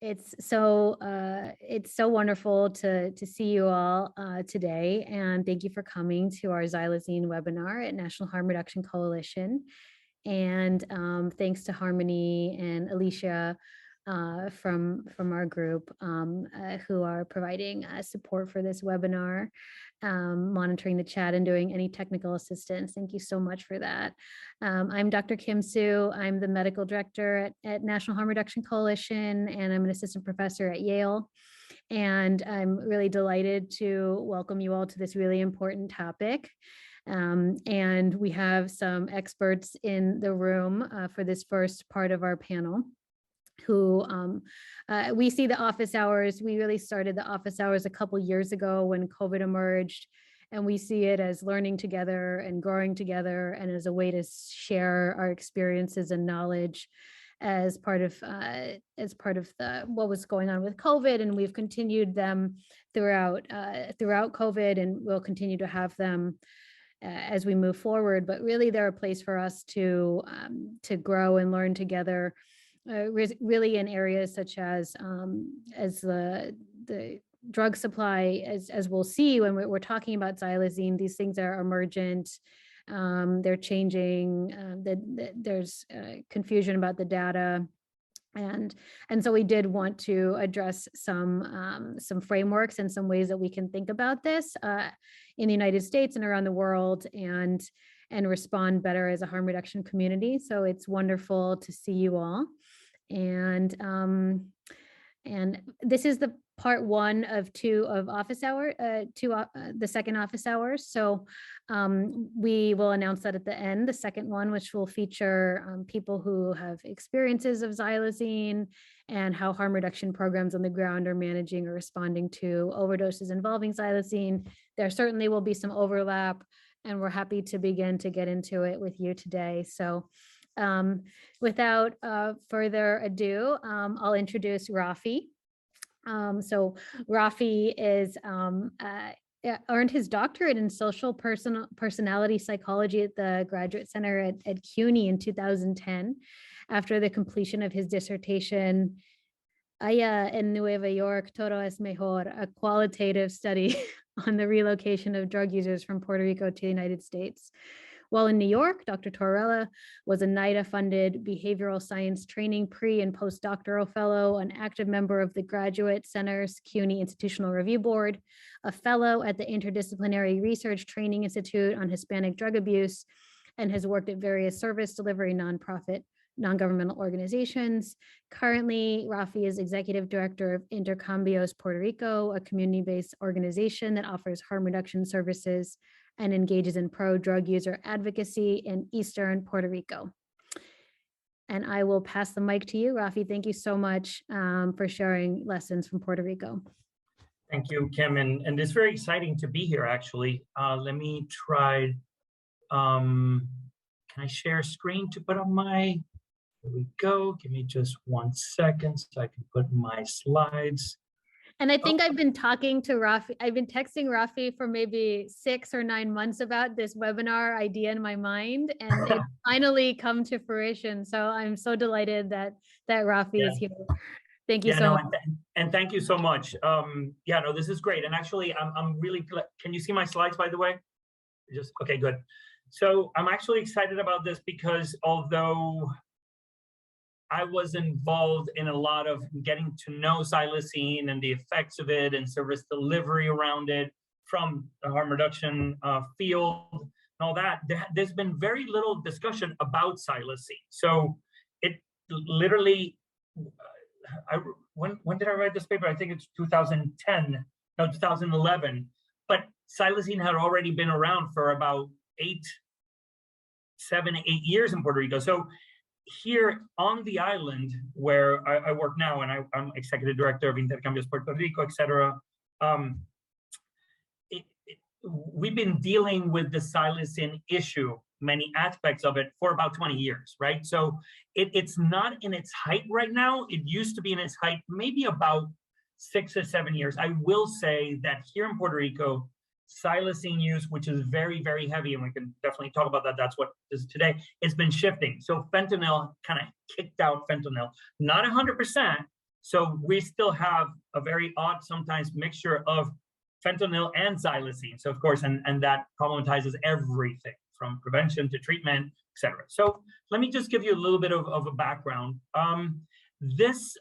It's so wonderful to see you all today, and thank you for coming to our Xylazine webinar at National Harm Reduction Coalition. And thanks to Harmony and Alicia from our group who are providing support for this webinar, monitoring the chat and doing any technical assistance. Thank you so much for that. I'm Dr. Kim Soo. I'm the medical director at National Harm Reduction Coalition, and I'm an assistant professor at Yale. And I'm really delighted to welcome you all to this really important topic. And we have some experts in the room for this first part of our panel who we see the office hours. We really started the office hours a couple years ago when COVID emerged, and we see it as learning together and growing together and as a way to share our experiences and knowledge as part of what was going on with COVID. And we've continued them throughout COVID, and we'll continue to have them as we move forward. But really, they're a place for us to grow and learn together. Really in areas such as the drug supply, as we'll see when we're talking about xylazine. These things are emergent, they're changing, there's confusion about the data, and so we did want to address some frameworks and some ways that we can think about this in the United States and around the world, and respond better as a harm reduction community. So it's wonderful to see you all. And this is the part one of two of office hour, the second office hours. So we will announce that at the end, the second one, which will feature people who have experiences of xylazine and how harm reduction programs on the ground are managing or responding to overdoses involving xylazine. There certainly will be some overlap, and we're happy to begin to get into it with you today. So without further ado, I'll introduce Rafi. So Rafi is earned his doctorate in social personality psychology at the Graduate Center at CUNY in 2010, after the completion of his dissertation, Allá en Nueva York, todo es mejor, a qualitative study on the relocation of drug users from Puerto Rico to the United States. While in New York, Dr. Torruella was a NIDA-funded behavioral science training pre- and postdoctoral fellow, an active member of the Graduate Center's CUNY Institutional Review Board, a fellow at the Interdisciplinary Research Training Institute on Hispanic Drug Abuse, and has worked at various service delivery nonprofit, non-governmental organizations. Currently, Rafi is executive director of Intercambios Puerto Rico, a community-based organization that offers harm reduction services and engages in pro-drug user advocacy in Eastern Puerto Rico. And I will pass the mic to you, Rafi. Thank you so much for sharing lessons from Puerto Rico. Thank you, Kim, and it's very exciting to be here, actually. Let me try, can I share screen to put on my, here we go. Give me just 1 second so I can put my slides. And I think I've been talking to Rafi, I've been texting Rafi for maybe 6 or 9 months about this webinar idea in my mind, and it finally come to fruition. So I'm so delighted that Rafi is here. Thank you so much. And thank you so much. Yeah, no, this is great. And actually, I'm really, can you see my slides, by the way? Just, okay, good. So I'm actually excited about this because although I was involved in a lot of getting to know xylazine and the effects of it and service delivery around it from the harm reduction field and all that, there's been very little discussion about xylazine. So it literally, when did I write this paper? I think it's 2010, no, 2011. But xylazine had already been around for about 7, 8 years in Puerto Rico. So here on the island where I work now, and I'm executive director of Intercambios Puerto Rico, et cetera, we've been dealing with the xylazine issue, many aspects of it, for about 20 years, right? So it's not in its height right now. It used to be in its height maybe about 6 or 7 years. I will say that here in Puerto Rico, xylazine use, which is very, very heavy, and we can definitely talk about that. That's what is today. It's been shifting. So fentanyl kind of kicked out fentanyl, not 100%, So we still have a very odd, sometimes mixture of fentanyl and xylazine. So of course, and that problematizes everything from prevention to treatment, etc. So let me just give you a little bit of a background. This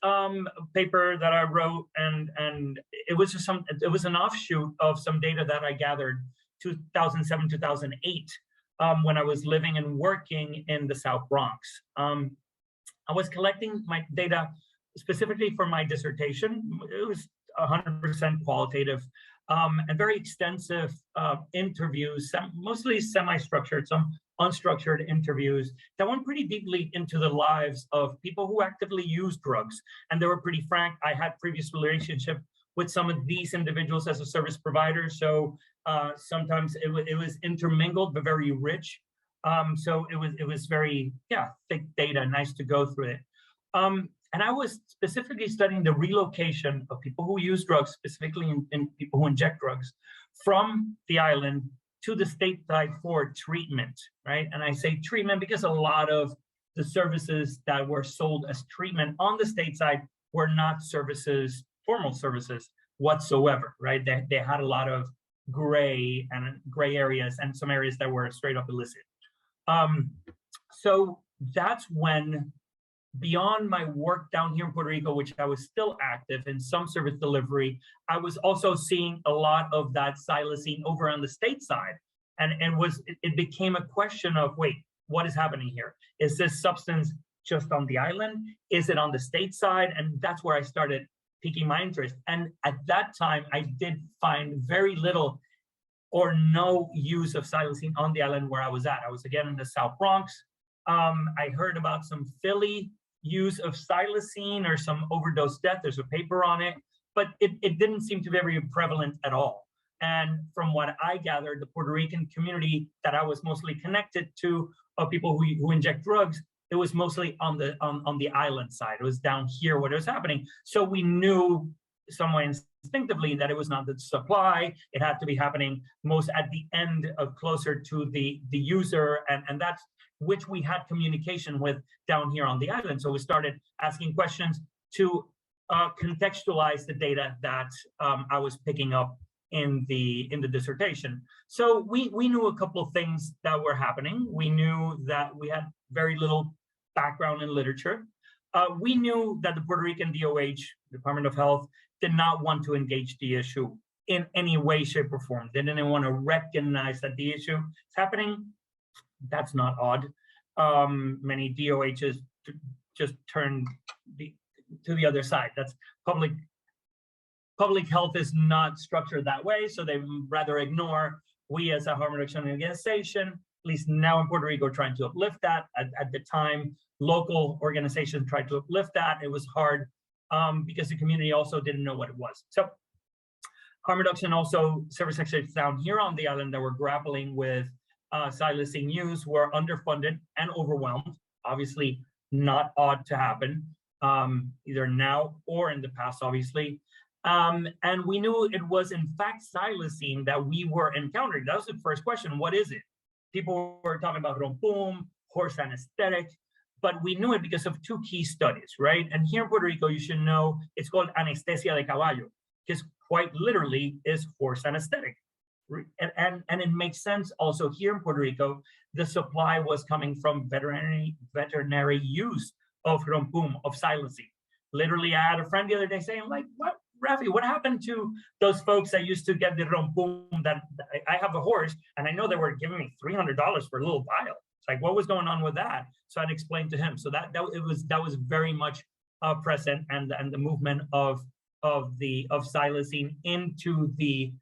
paper that I wrote, and it was just it was an offshoot of some data that I gathered 2007, 2008, when I was living and working in the South Bronx. I was collecting my data specifically for my dissertation. It was 100% qualitative, and very extensive interviews, mostly semi-structured, some unstructured interviews that went pretty deeply into the lives of people who actively use drugs. And they were pretty frank. I had previous relationship with some of these individuals as a service provider. So sometimes it was intermingled, but very rich. So it was very, thick data, nice to go through it. And I was specifically studying the relocation of people who use drugs, specifically in people who inject drugs, from the island to the stateside for treatment, right? And I say treatment because a lot of the services that were sold as treatment on the stateside were not services, formal services whatsoever, right? They had a lot of gray areas and some areas that were straight up illicit. So that's when, beyond my work down here in Puerto Rico, which I was still active in some service delivery, I was also seeing a lot of that xylazine over on the stateside. And it became a question of, wait, what is happening here? Is this substance just on the island? Is it on the stateside? And that's where I started piquing my interest. And at that time, I did find very little or no use of xylazine on the island where I was at. I was again in the South Bronx. I heard about some Philly use of xylazine or some overdose death. There's a paper on it, but it didn't seem to be very prevalent at all. And from what I gathered, the Puerto Rican community that I was mostly connected to, of people who inject drugs, it was mostly on the island side. It was down here what was happening. So we knew somewhat instinctively that it was not the supply. It had to be happening most at the end of closer to the user, and that's which we had communication with down here on the island. So we started asking questions to contextualize the data that I was picking up in the dissertation. So we knew a couple of things that were happening. We knew that we had very little background in literature. We knew that the Puerto Rican DOH, Department of Health, did not want to engage the issue in any way, shape, or form. They didn't want to recognize that the issue is happening. That's not odd. Many DOHs just turn to the other side. That's public health is not structured that way, so they rather ignore. We as a harm reduction organization, at least now in Puerto Rico, trying to uplift that. At the time, local organizations tried to uplift that. It was hard because the community also didn't know what it was. So harm reduction, also service secretaries down here on the island that were grappling with xylazine use were underfunded and overwhelmed. Obviously not odd to happen, either now or in the past, obviously. And we knew it was in fact xylazine that we were encountering. That was the first question, what is it? People were talking about rompum, horse anesthetic, but we knew it because of two key studies, right? And here in Puerto Rico, you should know it's called anestesia de caballo, because quite literally is horse anesthetic. And it makes sense also here in Puerto Rico, the supply was coming from veterinary use of rompum, of xylazine. Literally, I had a friend the other day saying, like, what, Rafi, what happened to those folks that used to get the rompum? That I have a horse, and I know they were giving me $300 for a little vial. It's like, what was going on with that? So I'd explain to him. So that was very much present, and the movement of xylazine into the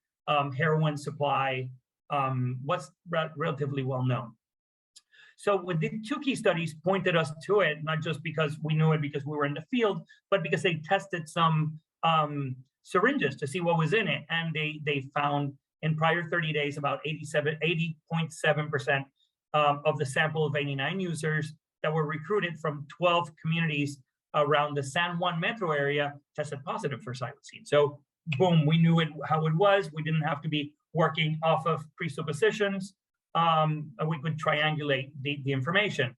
heroin supply was relatively well known. So with the two key studies pointed us to it, not just because we knew it because we were in the field, but because they tested some syringes to see what was in it. And they found in prior 30 days about 80.7% of the sample of 89 users that were recruited from 12 communities around the San Juan metro area tested positive for xylazine. So boom, we knew it how it was. We didn't have to be working off of presuppositions. We could triangulate the information.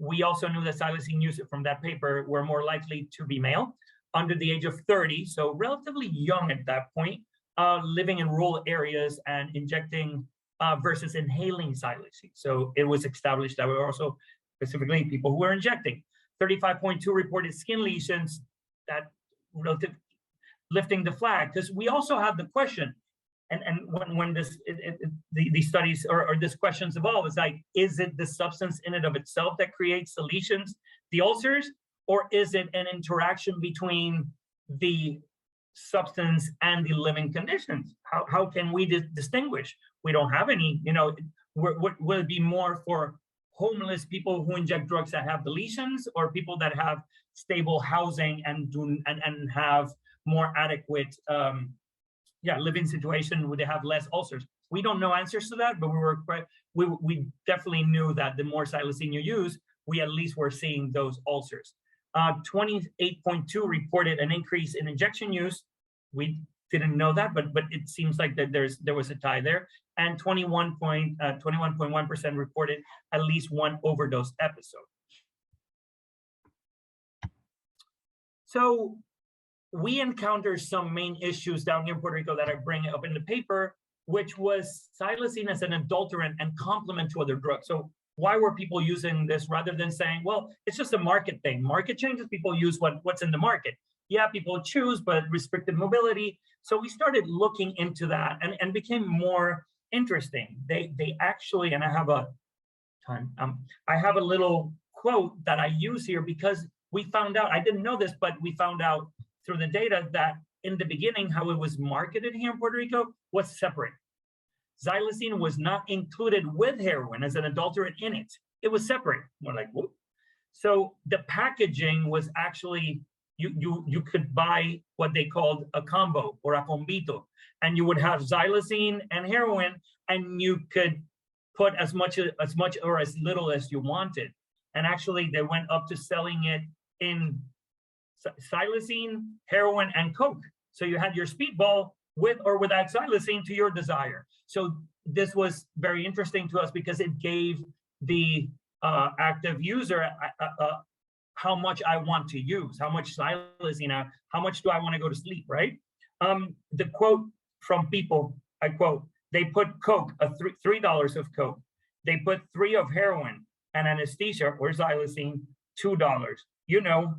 We also knew that xylazine users from that paper were more likely to be male, under the age of 30, so relatively young at that point, living in rural areas and injecting versus inhaling xylazine. So it was established that we were also specifically people who were injecting. 35.2 reported skin lesions, that relative lifting the flag, because we also had the question, and when these studies or this questions evolve, it's like, is it the substance in and of itself that creates the lesions, the ulcers, or is it an interaction between the substance and the living conditions? How can we distinguish? We don't have any, will it be more for homeless people who inject drugs that have the lesions, or people that have stable housing and have more adequate living situation, would they have less ulcers? We don't know answers to that, but we definitely knew that the more xylazine you use, we at least were seeing those ulcers. 28.2 reported an increase in injection use. We didn't know that, but it seems like that there was a tie there. And 21.1% reported at least one overdose episode. So we encountered some main issues down here in Puerto Rico that I bring up in the paper, which was xylazine as an adulterant and complement to other drugs. So why were people using this rather than saying, well, it's just a market thing. Market changes, people use what's in the market. Yeah, people choose, but restricted mobility. So we started looking into that and became more interesting. They actually, and I have a little quote that I use here because we found out, I didn't know this, but we found out through the data that in the beginning, how it was marketed here in Puerto Rico was separate. Xylazine was not included with heroin as an adulterant in it. It was separate. We're like, whoop. So the packaging was actually, you could buy what they called a combo or a combito, and you would have xylazine and heroin, and you could put as much or as little as you wanted. And actually they went up to selling it in xylazine, heroin, and coke. So you had your speedball with or without xylazine to your desire. So this was very interesting to us because it gave the active user how much I want to use, how much xylazine, how much do I want to go to sleep, right? The quote from people, I quote, they put coke, $3 of coke. They put 3 of heroin and anesthesia or xylazine, $2.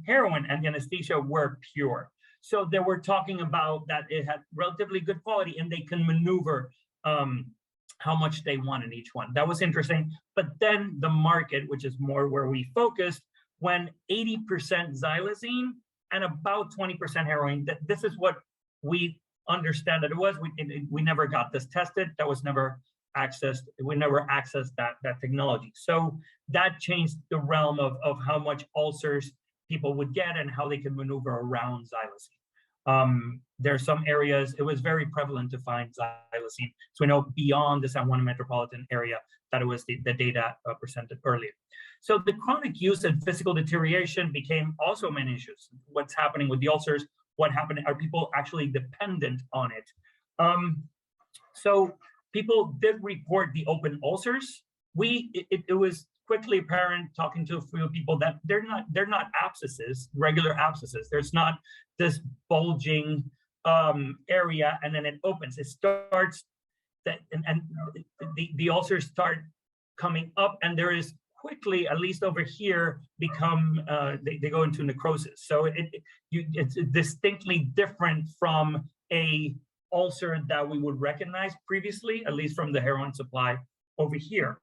Heroin and anesthesia were pure. So they were talking about that it had relatively good quality and they can maneuver how much they want in each one. That was interesting. But then the market, which is more where we focused, when 80% xylazine and about 20% heroin, this is what we understand that it was. We never got this tested. That was never accessed. We never accessed that technology. So that changed the realm of how much ulcers people would get and how they can maneuver around xylazine. There are some areas, it was very prevalent to find xylazine. So we know beyond the San Juan metropolitan area that it was the data presented earlier. So the chronic use and physical deterioration became also main issues. What's happening with the ulcers? What happened? Are people actually dependent on it? So people did report the open ulcers. It was quickly apparent talking to a few people that they're not abscesses, regular abscesses. There's not this bulging area and then it opens. It starts and the ulcers start coming up, and there is quickly, at least over here, become they go into necrosis. So it's distinctly different from a ulcer that we would recognize previously, at least from the heroin supply over here.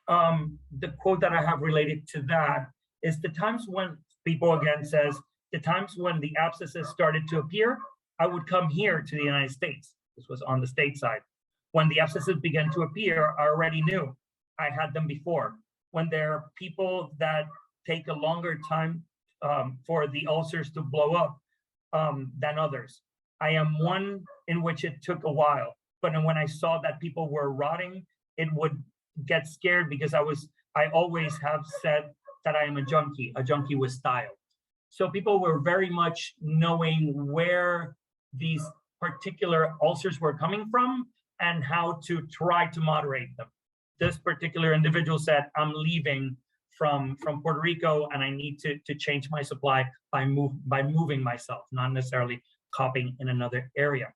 The quote that I have related to that is the times when people again says, the times when the abscesses started to appear, I would come here to the United States. This was on the state side. When the abscesses began to appear, I already knew I had them before. When there are people that take a longer time for the ulcers to blow up than others. I am one in which it took a while, but when I saw that people were rotting, it would get scared because I always have said that I am a junkie with style. So people were very much knowing where these particular ulcers were coming from and how to try to moderate them. This particular individual said, I'm leaving from Puerto Rico, and I need to change my supply by moving myself, not necessarily copying in another area.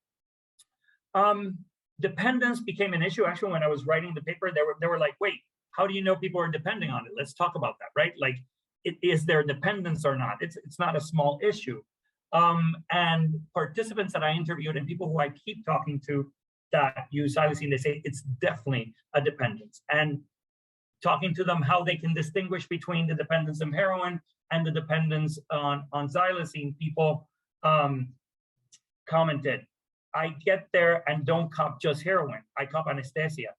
Dependence became an issue. Actually, when I was writing the paper, they were like, wait, how do you know people are depending on it? Let's talk about that, right? Like, is there dependence or not? It's not a small issue. And participants that I interviewed and people who I keep talking to that use Xylazine, they say it's definitely a dependence. And talking to them how they can distinguish between the dependence of heroin and the dependence on Xylazine, people commented, I get there and don't cop just heroin. I cop anesthesia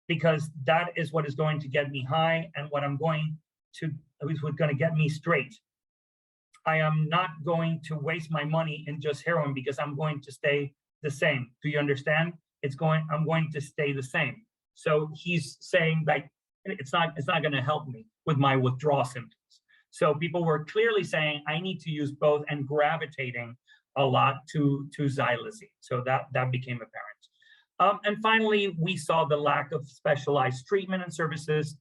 because that is what is going to get me high and what I'm going to, is what's going to get me straight. I am not going to waste my money in just heroin because I'm going to stay the same. Do you understand? I'm going to stay the same. So he's saying like, it's not going to help me with my withdrawal symptoms. So people were clearly saying I need to use both and gravitating a lot to Xylazine. So that became apparent. And finally, we saw the lack of specialized treatment and services.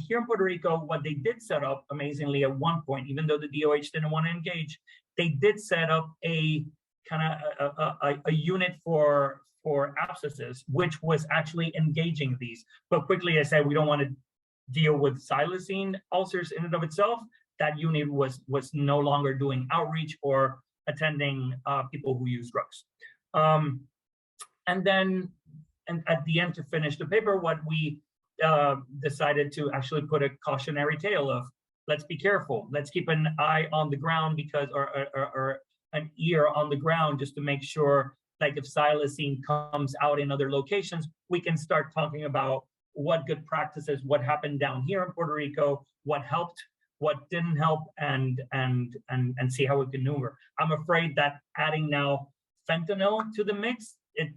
Here in Puerto Rico, what they did set up, amazingly, at one point, even though the DOH didn't want to engage, they did set up a kind of a unit for abscesses, which was actually engaging these. But quickly, I said, we don't want to deal with Xylazine ulcers in and of itself. That unit was no longer doing outreach or attending people who use drugs. And then, and at the end, to finish the paper, what we decided to actually put a cautionary tale of, let's be careful, let's keep an eye on the ground because, or an ear on the ground, just to make sure, like if Xylazine comes out in other locations, we can start talking about what good practices, what happened down here in Puerto Rico, what helped, what didn't help, and see how we can maneuver. I'm afraid that adding now fentanyl to the mix, it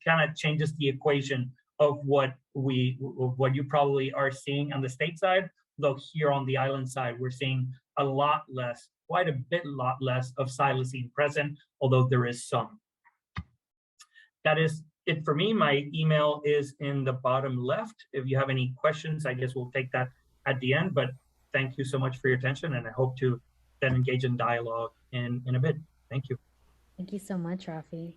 kind of changes the equation of what you probably are seeing on the state side. Though here on the island side, we're seeing a lot less, quite a lot less of Xylazine present, although there is some. That is it for me. My email is in the bottom left. If you have any questions, I guess we'll take that at the end, but thank you so much for your attention, and I hope to then engage in dialogue in a bit. Thank you. Thank you so much, Rafi.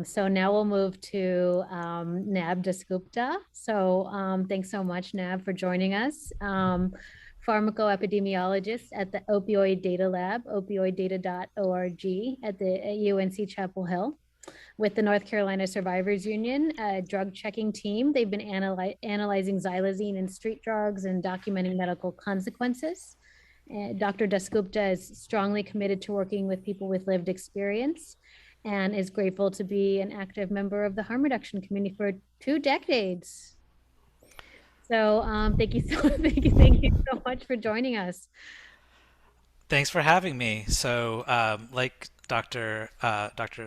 So now we'll move to Nab Dasgputa. So thanks so much, Nab, for joining us. Pharmacoepidemiologist at the Opioid Data Lab, opioiddata.org at the UNC Chapel Hill. With the North Carolina Survivors Union, a drug checking team. They've been analyzing Xylazine in street drugs and documenting medical consequences. Dr. Dasgputa is strongly committed to working with people with lived experience and is grateful to be an active member of the harm reduction community for 2 decades. So thank you so much for joining us. Thanks for having me. So like Dr.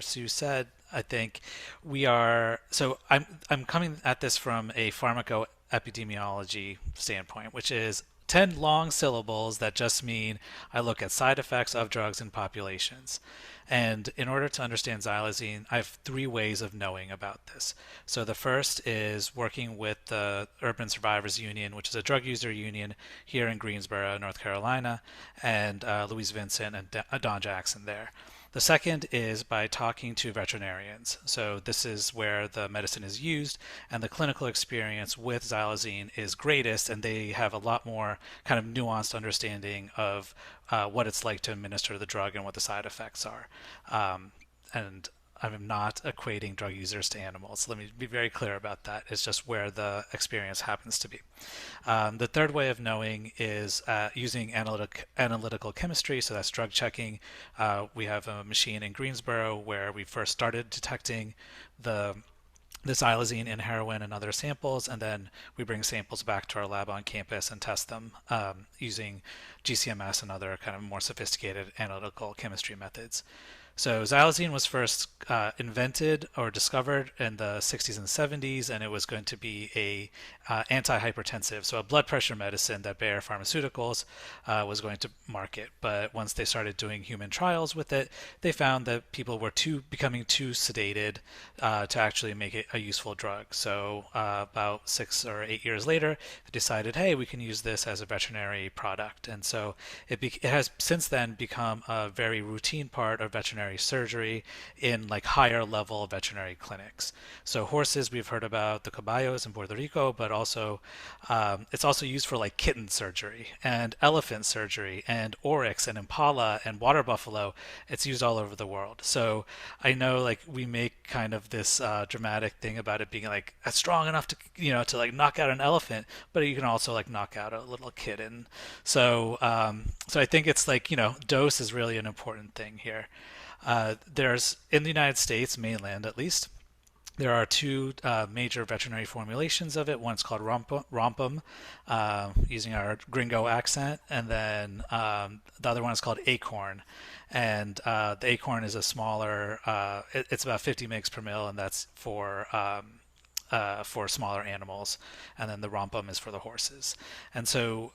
Sue said, I think we are, so I'm coming at this from a pharmacoepidemiology standpoint, which is 10 long syllables that just mean I look at side effects of drugs in populations. And in order to understand Xylazine, I have 3 ways of knowing about this. So the first is working with the Urban Survivors Union, which is a drug user union here in Greensboro, North Carolina, and Louise Vincent and Don Jackson there. The second is by talking to veterinarians. So this is where the medicine is used and the clinical experience with Xylazine is greatest, and they have a lot more kind of nuanced understanding of what it's like to administer the drug and what the side effects are. And I'm not equating drug users to animals. Let me be very clear about that. It's just where the experience happens to be. The third way of knowing is using analytical chemistry, so that's drug checking. We have a machine in Greensboro where we first started detecting the Xylazine in heroin and other samples, and then we bring samples back to our lab on campus and test them using GCMS and other kind of more sophisticated analytical chemistry methods. So xylazine was first invented or discovered in the 60s and 70s, and it was going to be a antihypertensive, so a blood pressure medicine that Bayer Pharmaceuticals was going to market. But once they started doing human trials with it, they found that people were becoming too sedated to actually make it a useful drug. So about 6 or 8 years later, they decided, hey, we can use this as a veterinary product, and so it has since then become a very routine part of veterinary surgery in like higher level veterinary clinics. So horses, we've heard about the caballos in Puerto Rico, but also it's also used for like kitten surgery and elephant surgery and oryx and impala and water buffalo. It's used all over the world. So I know like we make kind of this dramatic thing about it being like strong enough to to like knock out an elephant, but you can also like knock out a little kitten. So so I think it's like dose is really an important thing here. There's in the United States, mainland at least, there are two major veterinary formulations of it. One's called Rompum, using our gringo accent, and then the other one is called Acorn. And the Acorn is a smaller, it's about 50 mg per mil, and that's for smaller animals, and then the Rompum is for the horses. And so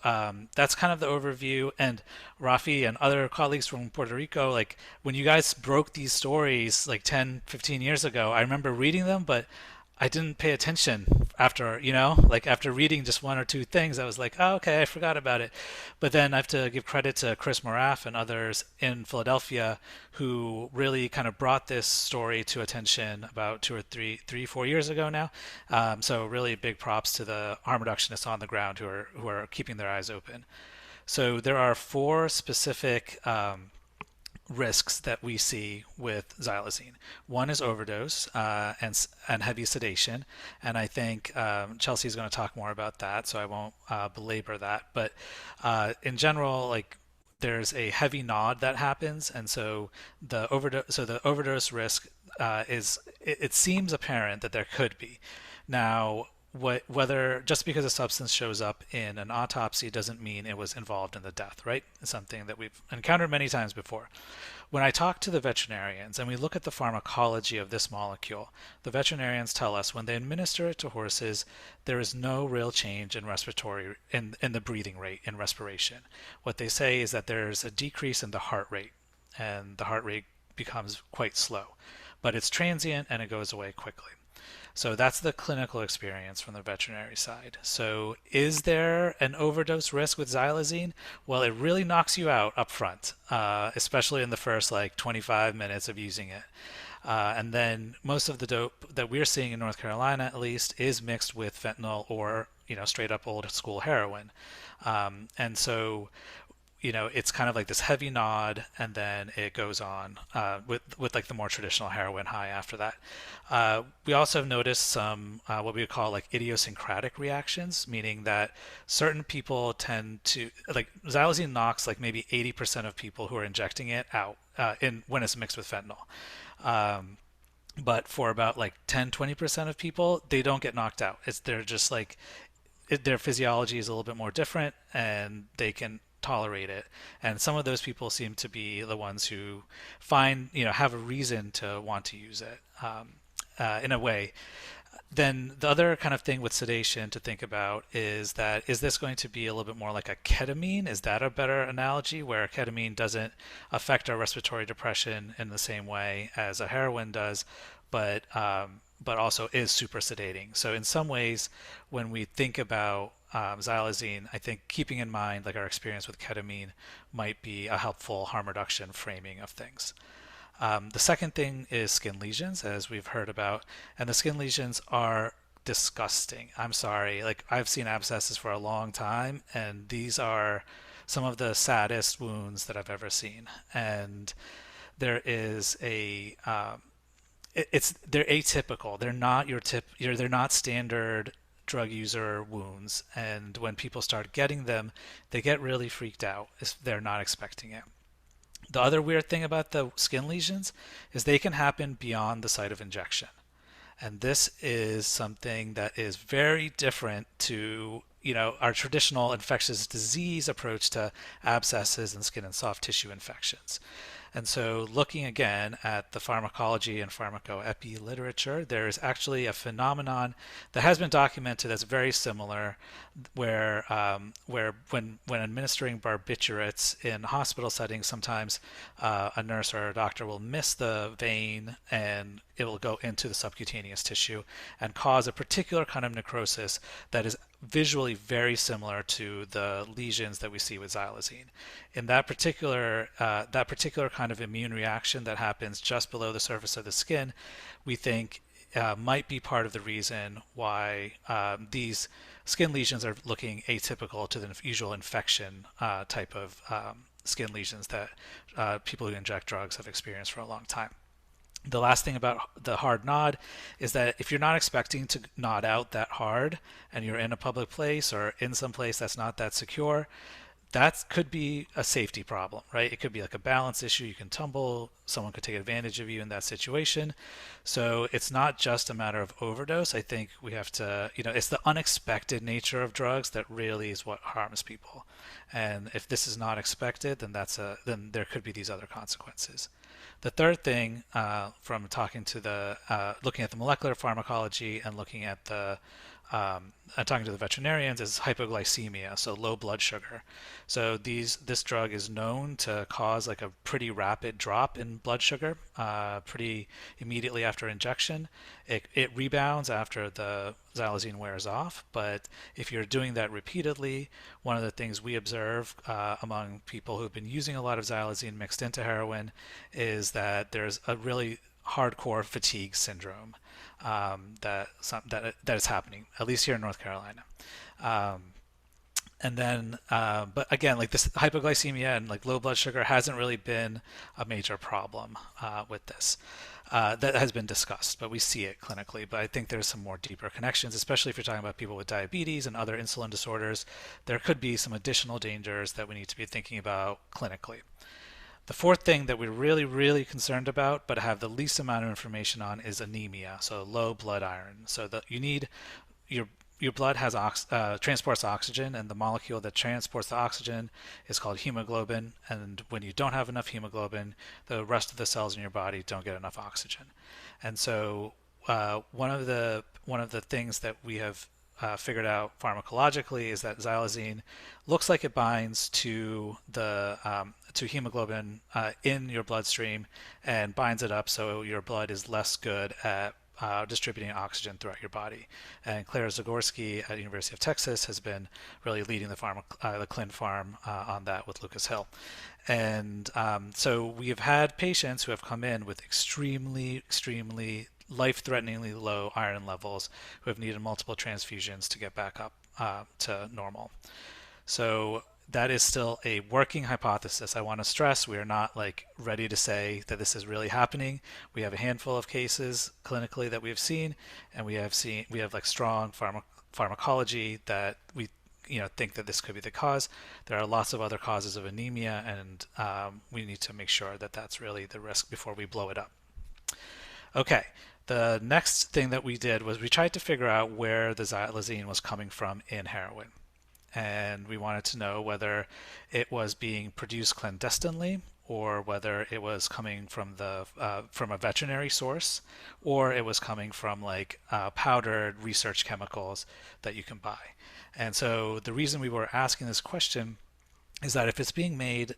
that's kind of the overview. And Rafi and other colleagues from Puerto Rico, like when you guys broke these stories like 10, 15 years ago, I remember reading them, but I didn't pay attention after, like after reading just one or two things, I was like, oh, okay, I forgot about it. But then I have to give credit to Chris Moraff and others in Philadelphia who really kind of brought this story to attention about 2 or 3, 4 years ago now. So really big props to the harm reductionists on the ground who are keeping their eyes open. So there are four specific risks that we see with xylazine. One is overdose and heavy sedation, and I think Chelsea is going to talk more about that, so I won't belabor that. But in general, like there's a heavy nod that happens, and so the overdose risk it seems apparent that there could be. Now, whether just because a substance shows up in an autopsy doesn't mean it was involved in the death, right? It's something that we've encountered many times before. When I talk to the veterinarians and we look at the pharmacology of this molecule, the veterinarians tell us when they administer it to horses, there is no real change in in the breathing rate in respiration. What they say is that there's a decrease in the heart rate, and the heart rate becomes quite slow, but it's transient and it goes away quickly. So that's the clinical experience from the veterinary side. So is there an overdose risk with xylazine? Well, it really knocks you out up front, especially in the first like 25 minutes of using it. And then most of the dope that we're seeing in North Carolina, at least, is mixed with fentanyl or straight up old school heroin. And so it's kind of like this heavy nod, and then it goes on with like the more traditional heroin high after that. We also have noticed some what we would call like idiosyncratic reactions, meaning that certain people tend to like xylazine knocks like maybe 80% of people who are injecting it out in when it's mixed with fentanyl. But for about like 10-20% of people, they don't get knocked out. They're just like their physiology is a little bit more different, and they can tolerate it. And some of those people seem to be the ones who have a reason to want to use it in a way. Then the other kind of thing with sedation to think about is this going to be a little bit more like a ketamine? Is that a better analogy, where ketamine doesn't affect our respiratory depression in the same way as a heroin does, but also is super sedating? So in some ways, when we think about xylazine, I think keeping in mind like our experience with ketamine might be a helpful harm reduction framing of things. The second thing is skin lesions, as we've heard about, and the skin lesions are disgusting. I'm sorry, like I've seen abscesses for a long time, and these are some of the saddest wounds that I've ever seen. And there is they're atypical. They're not they're not standard drug user wounds, and when people start getting them, they get really freaked out if they're not expecting it. The other weird thing about the skin lesions is they can happen beyond the site of injection, and this is something that is very different to our traditional infectious disease approach to abscesses and skin and soft tissue infections. And so looking again at the pharmacology and pharmacoepi literature, there is actually a phenomenon that has been documented that's very similar, where when administering barbiturates in hospital settings, sometimes a nurse or a doctor will miss the vein and it will go into the subcutaneous tissue and cause a particular kind of necrosis that is visually very similar to the lesions that we see with xylazine. In that particular kind of immune reaction that happens just below the surface of the skin, we think might be part of the reason why these skin lesions are looking atypical to the usual infection type of skin lesions that people who inject drugs have experienced for a long time. The last thing about the hard nod is that if you're not expecting to nod out that hard and you're in a public place or in some place that's not that secure, that could be a safety problem, right? It could be like a balance issue. You can tumble, someone could take advantage of you in that situation. So it's not just a matter of overdose. I think we have to, it's the unexpected nature of drugs that really is what harms people. And if this is not expected, then there could be these other consequences. The third thing, from looking at the molecular pharmacology and looking at talking to the veterinarians, is hypoglycemia, so low blood sugar. So this drug is known to cause like a pretty rapid drop in blood sugar, pretty immediately after injection. It rebounds after the xylazine wears off, but if you're doing that repeatedly, one of the things we observe among people who've been using a lot of xylazine mixed into heroin is that there's a really hardcore fatigue syndrome that is happening, at least here in North Carolina. And then, but again, like this hypoglycemia and like low blood sugar hasn't really been a major problem with this. That has been discussed, but we see it clinically. But I think there's some more deeper connections, especially if you're talking about people with diabetes and other insulin disorders. There could be some additional dangers that we need to be thinking about clinically. The fourth thing that we're really, really concerned about, but have the least amount of information on, is anemia, so low blood iron. So that you need your blood transports oxygen, and the molecule that transports the oxygen is called hemoglobin. And when you don't have enough hemoglobin, the rest of the cells in your body don't get enough oxygen. And so one of the things that we have figured out pharmacologically is that xylazine looks like it binds to to hemoglobin in your bloodstream and binds it up so your blood is less good at distributing oxygen throughout your body. And Claire Zagorski at the University of Texas has been really leading the Clin Pharm on that with Lucas Hill. And so we have had patients who have come in with extremely life-threateningly low iron levels who have needed multiple transfusions to get back up to normal. So that is still a working hypothesis. I want to stress we are not like ready to say that this is really happening. We have a handful of cases clinically that we've seen, and we have like strong pharmacology that we think that this could be the cause. There are lots of other causes of anemia, and we need to make sure that that's really the risk before we blow it up. Okay, the next thing that we did was we tried to figure out where the xylazine was coming from in heroin. And we wanted to know whether it was being produced clandestinely or whether it was coming from from a veterinary source, or it was coming from like powdered research chemicals that you can buy. And so the reason we were asking this question is that if it's being made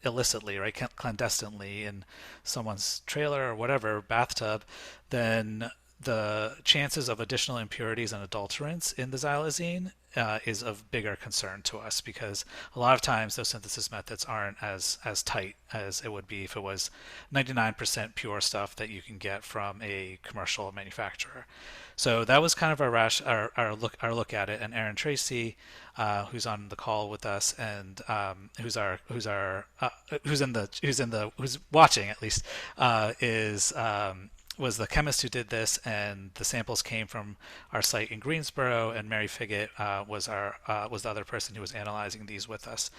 illicitly, right, clandestinely in someone's trailer or whatever, bathtub, then the chances of additional impurities and adulterants in the xylazine is of bigger concern to us, because a lot of times those synthesis methods aren't as tight as it would be if it was 99% pure stuff that you can get from a commercial manufacturer. So that was kind of our look at it. And Aaron Tracy, who's on the call with us and who's watching at least, was the chemist who did this, and the samples came from our site in Greensboro, and Mary Figgett was the other person who was analyzing these with us.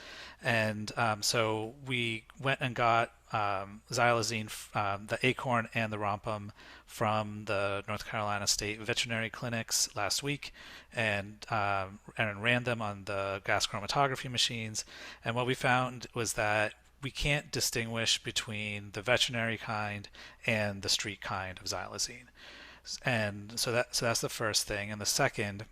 And so we went and got xylazine, the acorn and the wampum, from the North Carolina State veterinary clinics last week, and ran them on the gas chromatography machines. And what we found was that we can't distinguish between the veterinary kind and the street kind of xylazine. And so that's the first thing. And the second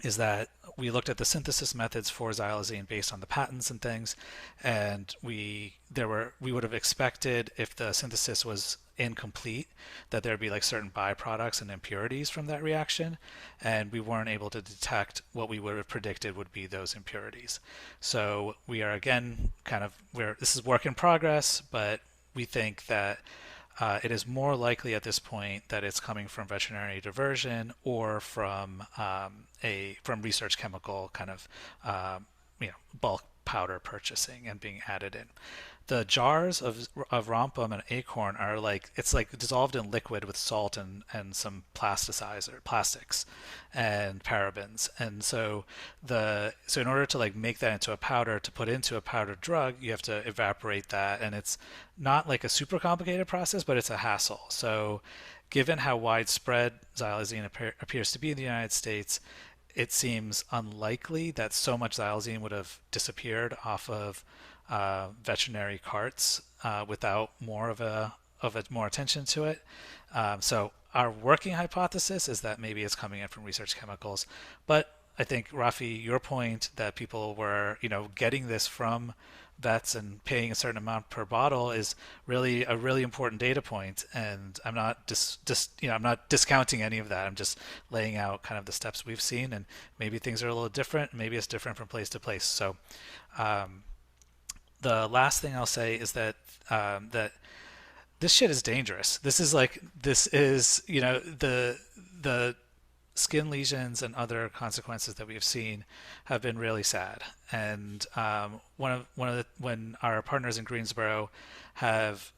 is that we looked at the synthesis methods for xylazine based on the patents and things, and we would have expected, if the synthesis was incomplete, that there'd be like certain byproducts and impurities from that reaction, and we weren't able to detect what we would have predicted would be those impurities. So we are again this is work in progress, but we think that it is more likely at this point that it's coming from veterinary diversion or from from research chemical kind of bulk powder purchasing and being added in. The jars of Rompum and Acorn are it's like dissolved in liquid with salt and some plastics and parabens. And so in order to like make that into a powder to put into a powdered drug, you have to evaporate that, and it's not like a super complicated process, but it's a hassle. So given how widespread xylazine appears to be in the United States, it seems unlikely that so much xylazine would have disappeared off of veterinary carts without more more attention to it. So our working hypothesis is that maybe it's coming in from research chemicals, but I think, Rafi, your point that people were getting this from vets and paying a certain amount per bottle is really a really important data point, and I'm not I'm not discounting any of that. I'm just laying out kind of the steps we've seen, and maybe things are a little different, maybe it's different from place to place. So the last thing I'll say is that that this shit is dangerous. This is the skin lesions and other consequences that we have seen have been really sad. And when our partners in Greensboro have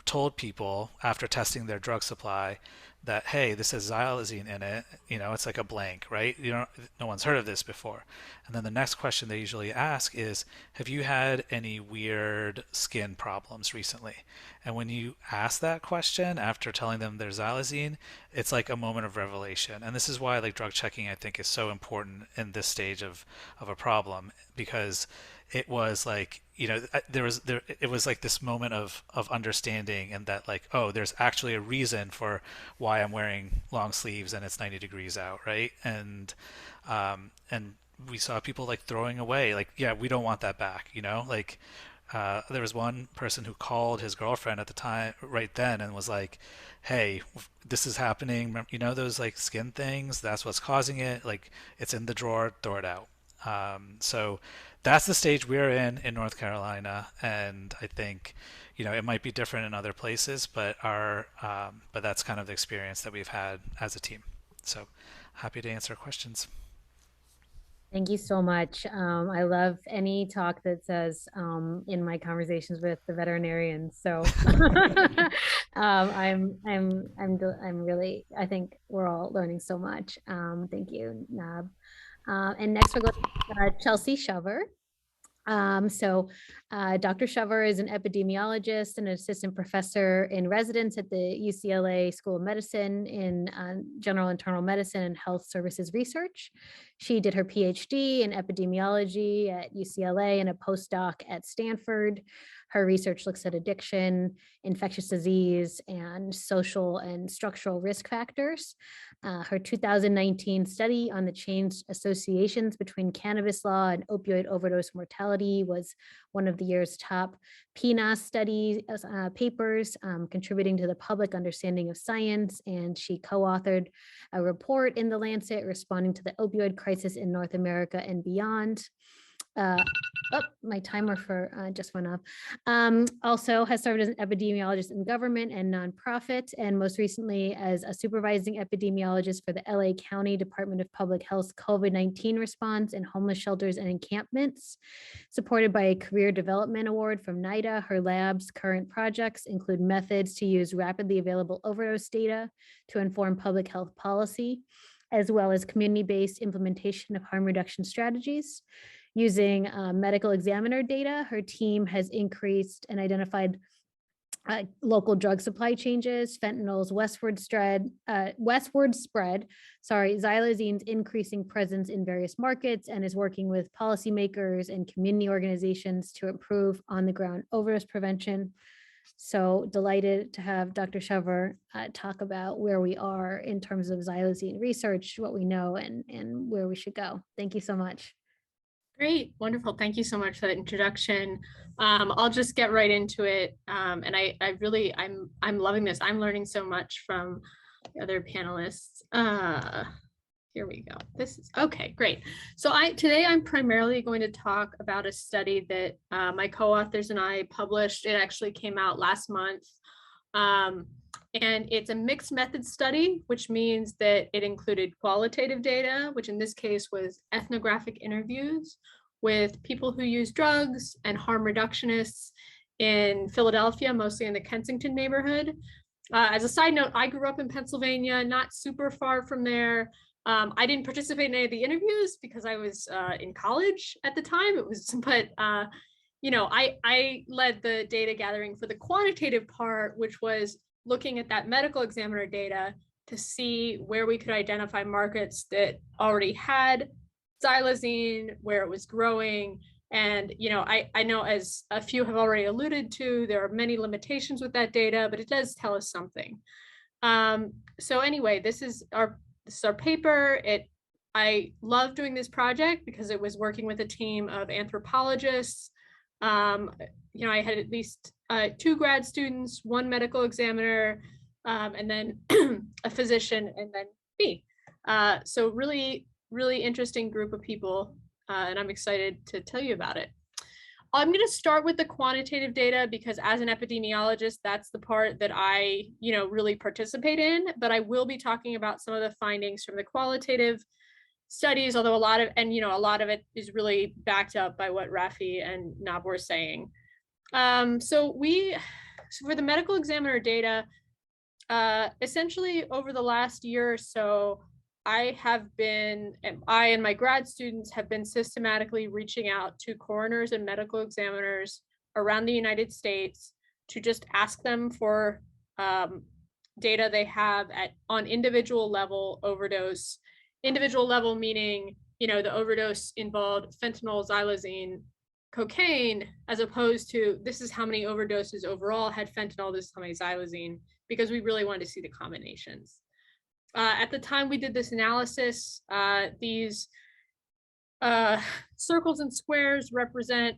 told people after testing their drug supply that, hey, this has xylazine in it, it's like a blank, right? No one's heard of this before. And then the next question they usually ask is, have you had any weird skin problems recently? And when you ask that question after telling them there's xylazine, it's like a moment of revelation. And this is why like drug checking, I think, is so important in this stage of a problem, because it was like, it was like this moment of understanding, and that like, oh, there's actually a reason for why I'm wearing long sleeves and it's 90 degrees out, right? And we saw people like throwing away, like, yeah, we don't want that back, like there was one person who called his girlfriend at the time right then and was like, hey, this is happening, those like skin things, that's what's causing it, like it's in the drawer, throw it out. So that's the stage we're in North Carolina, and I think it might be different in other places, but but that's kind of the experience that we've had as a team. So happy to answer questions. Thank you so much. I love any talk that says in my conversations with the veterinarians. So I'm really, I think we're all learning so much. Thank you, Nab. And next we're going to Chelsea Shover. Dr. Shover is an epidemiologist and an assistant professor in residence at the UCLA School of Medicine in general internal medicine and health services research. She did her PhD in epidemiology at UCLA and a postdoc at Stanford. Her research looks at addiction, infectious disease, and social and structural risk factors. Her 2019 study on the changed associations between cannabis law and opioid overdose mortality was one of the year's top PNAS study papers, contributing to the public understanding of science. And she co-authored a report in The Lancet responding to the opioid crisis in North America and beyond. My timer for just went off. Also has served as an epidemiologist in government and nonprofit, and most recently as a supervising epidemiologist for the LA County Department of Public Health COVID-19 response in homeless shelters and encampments. Supported by a career development award from NIDA, her lab's current projects include methods to use rapidly available overdose data to inform public health policy, as well as community-based implementation of harm reduction strategies. Using medical examiner data, her team has increased and identified local drug supply changes, fentanyl's westward spread, Xylazine's increasing presence in various markets, and is working with policymakers and community organizations to improve on the ground overdose prevention. So delighted to have Dr. Shover talk about where we are in terms of Xylazine research, what we know, and where we should go. Thank you so much. Great, wonderful. Thank you so much for that introduction. I'll just get right into it. And I'm loving this. I'm learning so much from the other panelists. Here we go. This is okay, great. So today I'm primarily going to talk about a study that my co-authors and I published. It actually came out last month. And it's a mixed method study, which means that it included qualitative data, which in this case was ethnographic interviews with people who use drugs and harm reductionists in Philadelphia, mostly in the Kensington neighborhood. As a side note, I grew up in Pennsylvania, not super far from there. I didn't participate in any of the interviews because I was in college at the time. You know, I led the data gathering for the quantitative part, which was looking at that medical examiner data to see where we could identify markets that already had Xylazine, where it was growing. And, you know, I know, as a few have already alluded to, there are many limitations with that data, but it does tell us something. So anyway, this is our paper. I love doing this project because it was working with a team of anthropologists. You know, I had at least 2 grad students, 1 medical examiner, and then a physician, and then me. So really, really interesting group of people, and I'm excited to tell you about it. I'm going to start with the quantitative data because as an epidemiologist, that's the part that I, you know, really participate in, but I will be talking about some of the findings from the qualitative studies, although a lot of it is really backed up by what Rafi and Nab were saying. So for the medical examiner data, essentially over the last year or so, I and my grad students have been systematically reaching out to coroners and medical examiners around the United States to just ask them for data they have on individual level overdose. Individual level meaning, you know, the overdose involved fentanyl, xylazine, cocaine, as opposed to this is how many overdoses overall had fentanyl, this is how many xylazine, because we really wanted to see the combinations. At the time we did this analysis, these circles and squares represent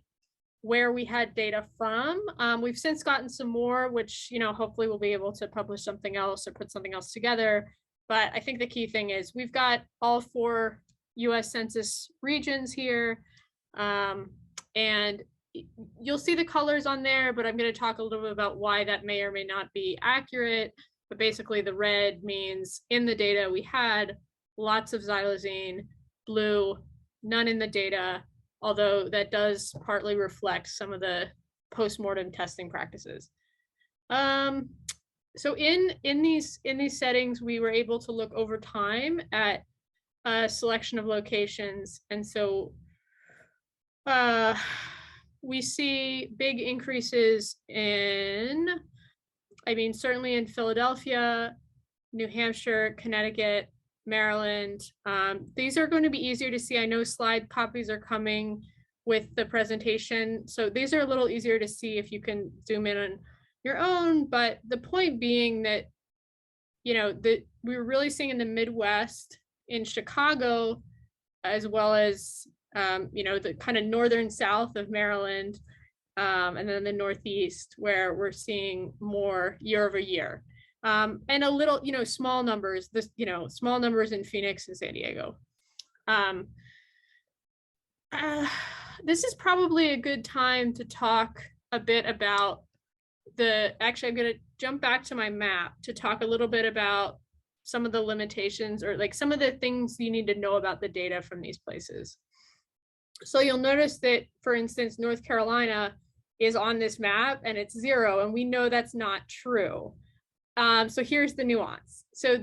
where we had data from. We've since gotten some more, which, you know, hopefully we'll be able to publish something else or put something else together. But I think the key thing is we've got all 4 US Census regions here. And you'll see the colors on there, but I'm going to talk a little bit about why that may or may not be accurate. But basically the red means in the data we had lots of xylazine, blue, none in the data, although that does partly reflect some of the post-mortem testing practices. So in these settings, we were able to look over time at a selection of locations. And so we see big increases certainly in Philadelphia, New Hampshire, Connecticut, Maryland. These are going to be easier to see. I know slide copies are coming with the presentation. So these are a little easier to see if you can zoom in on your own. But the point being that, you know, that we were really seeing in the Midwest, in Chicago, as well as, you know, the kind of northern south of Maryland, and then the Northeast, where we're seeing more year over year. And a little, you know, small numbers in Phoenix and San Diego. This is probably a good time to talk a bit about actually, I'm going to jump back to my map to talk a little bit about some of the limitations or like some of the things you need to know about the data from these places. So you'll notice that, for instance, North Carolina is on this map and it's 0, and we know that's not true. So here's the nuance. So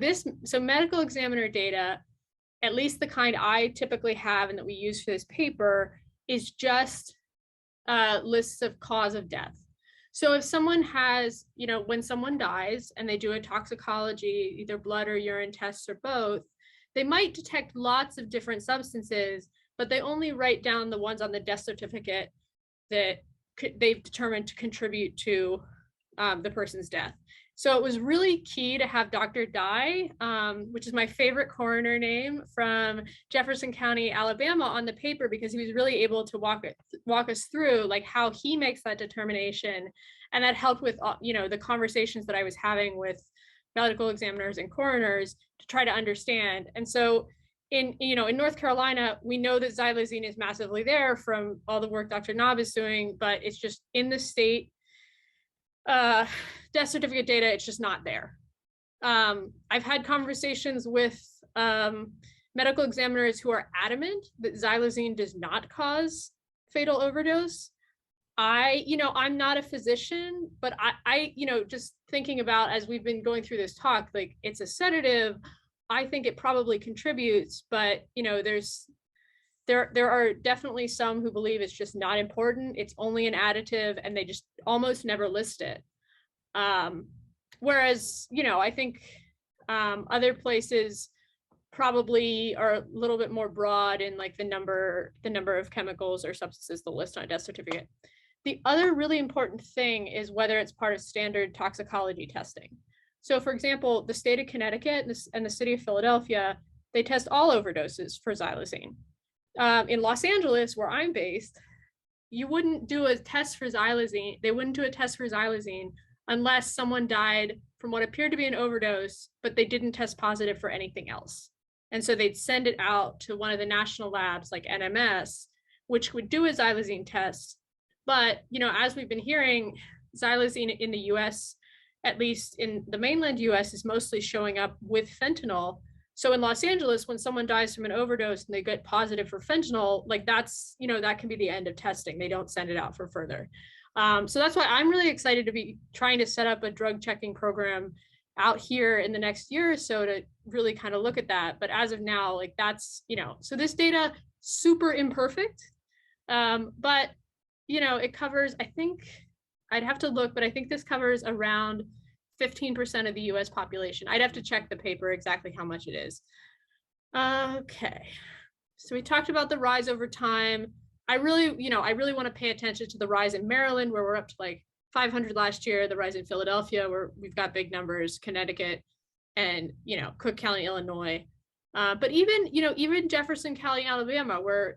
medical examiner data, at least the kind I typically have and that we use for this paper, is just lists of cause of death. So if someone has, when someone dies and they do a toxicology, either blood or urine tests or both, they might detect lots of different substances, but they only write down the ones on the death certificate that they've determined to contribute to the person's death. So it was really key to have Dr. Dye, which is my favorite coroner name, from Jefferson County, Alabama, on the paper, because he was really able to walk us through like how he makes that determination. And that helped with, the conversations that I was having with medical examiners and coroners to try to understand. And so in North Carolina, we know that xylazine is massively there from all the work Dr. Nab is doing, but it's just in the state death certificate data, it's just not there. I've had conversations with medical examiners who are adamant that xylazine does not cause fatal overdose. I'm not a physician, but I just thinking about, as we've been going through this talk, like it's a sedative. I think it probably contributes, but there are definitely some who believe it's just not important. It's only an additive, and they just almost never list it. Whereas, I think other places probably are a little bit more broad in like the number of chemicals or substances they'll list on a death certificate. The other really important thing is whether it's part of standard toxicology testing. So for example, the state of Connecticut and the city of Philadelphia, they test all overdoses for xylazine. In Los Angeles, where I'm based, you wouldn't do a test for xylazine. They wouldn't do a test for xylazine unless someone died from what appeared to be an overdose, but they didn't test positive for anything else. And so they'd send it out to one of the national labs like NMS, which would do a xylazine test. But, as we've been hearing, xylazine in the US, at least in the mainland US, is mostly showing up with fentanyl. So in Los Angeles, when someone dies from an overdose and they get positive for fentanyl, like that's, that can be the end of testing. They don't send it out for further. So that's why I'm really excited to be trying to set up a drug checking program out here in the next year or so to really kind of look at that. But as of now, like that's, so this data, super imperfect, but, it covers, I think, I'd have to look, but I think this covers around 15% of the US population. I'd have to check the paper exactly how much it is. Okay, so we talked about the rise over time. I really want to pay attention to the rise in Maryland, where we're up to like 500 last year, the rise in Philadelphia, where we've got big numbers, Connecticut, and, Cook County, Illinois. But even Jefferson County, Alabama, where,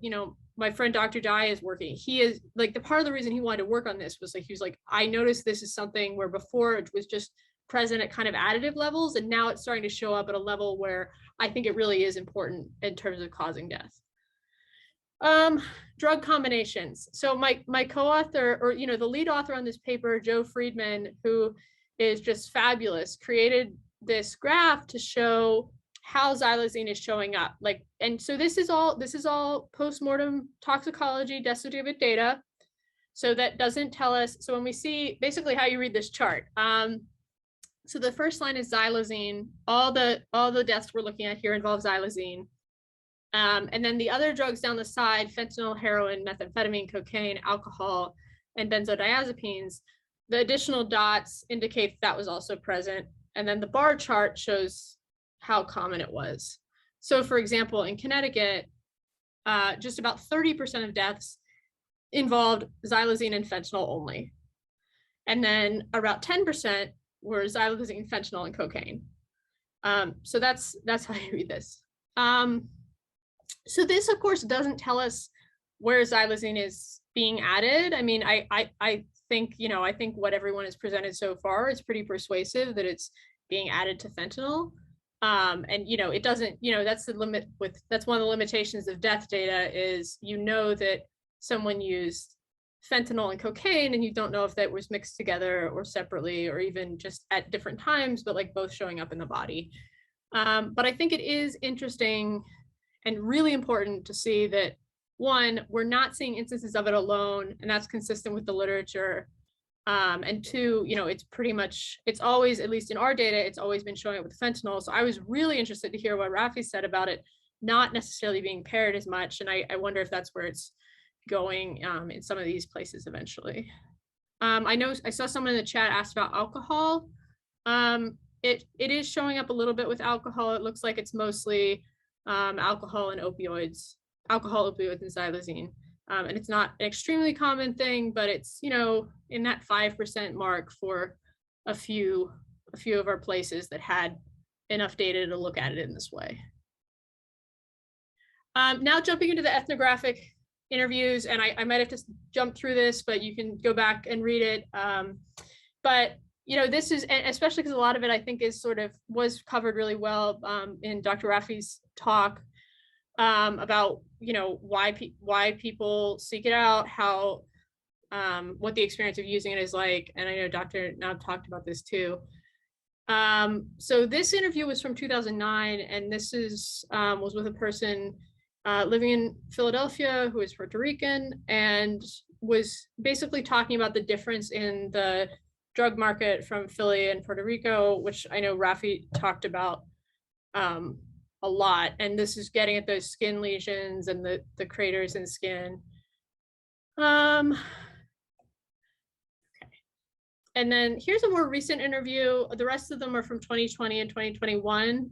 my friend Dr. Dye is working. He is like, the part of the reason he wanted to work on this was like, he was like, I noticed this is something where before it was just present at kind of additive levels, and now it's starting to show up at a level where I think it really is important in terms of causing death. Drug combinations. So my co-author, or the lead author on this paper, Joe Friedman, who is just fabulous, created this graph to show how xylazine is showing up. Like, and so this is all post-mortem toxicology death certificate data. So that doesn't tell us. So when we see basically how you read this chart, so the first line is xylazine. All the deaths we're looking at here involve xylazine. And then the other drugs down the side, fentanyl, heroin, methamphetamine, cocaine, alcohol, and benzodiazepines, the additional dots indicate that was also present. And then the bar chart shows how common it was. So for example, in Connecticut, just about 30% of deaths involved xylazine and fentanyl only. And then about 10% were xylazine, fentanyl, and cocaine. So that's how you read this. So this, of course, doesn't tell us where xylazine is being added. I mean, I think, I think what everyone has presented so far is pretty persuasive that it's being added to fentanyl. And, it doesn't, that's the limit that's one of the limitations of death data is, that someone used fentanyl and cocaine and you don't know if that was mixed together or separately or even just at different times, but like both showing up in the body. But I think it is interesting and really important to see that, one, we're not seeing instances of it alone, and that's consistent with the literature. And two, it's always, at least in our data, it's always been showing up with fentanyl. So I was really interested to hear what Rafi said about it not necessarily being paired as much. And I wonder if that's where it's going in some of these places eventually. I saw someone in the chat asked about alcohol. It is showing up a little bit with alcohol. It looks like it's mostly alcohol, opioids, and xylazine. And it's not an extremely common thing, but it's, you know, in that 5% mark for a few of our places that had enough data to look at it in this way. Now jumping into the ethnographic interviews, and I might have to jump through this, but you can go back and read it. But you know, this is, especially because a lot of it I think is was covered really well in Dr. Rafi's talk about, you know, why people seek it out, how what the experience of using it is like, and I know Dr. Nab talked about this too. So this interview was from 2009, and this is was with a person living in Philadelphia who is Puerto Rican, and was basically talking about the difference in the drug market from Philly and Puerto Rico, which I know Rafi talked about a lot. And this is getting at those skin lesions and the craters in skin. Okay. And then here's a more recent interview. The rest of them are from 2020 and 2021,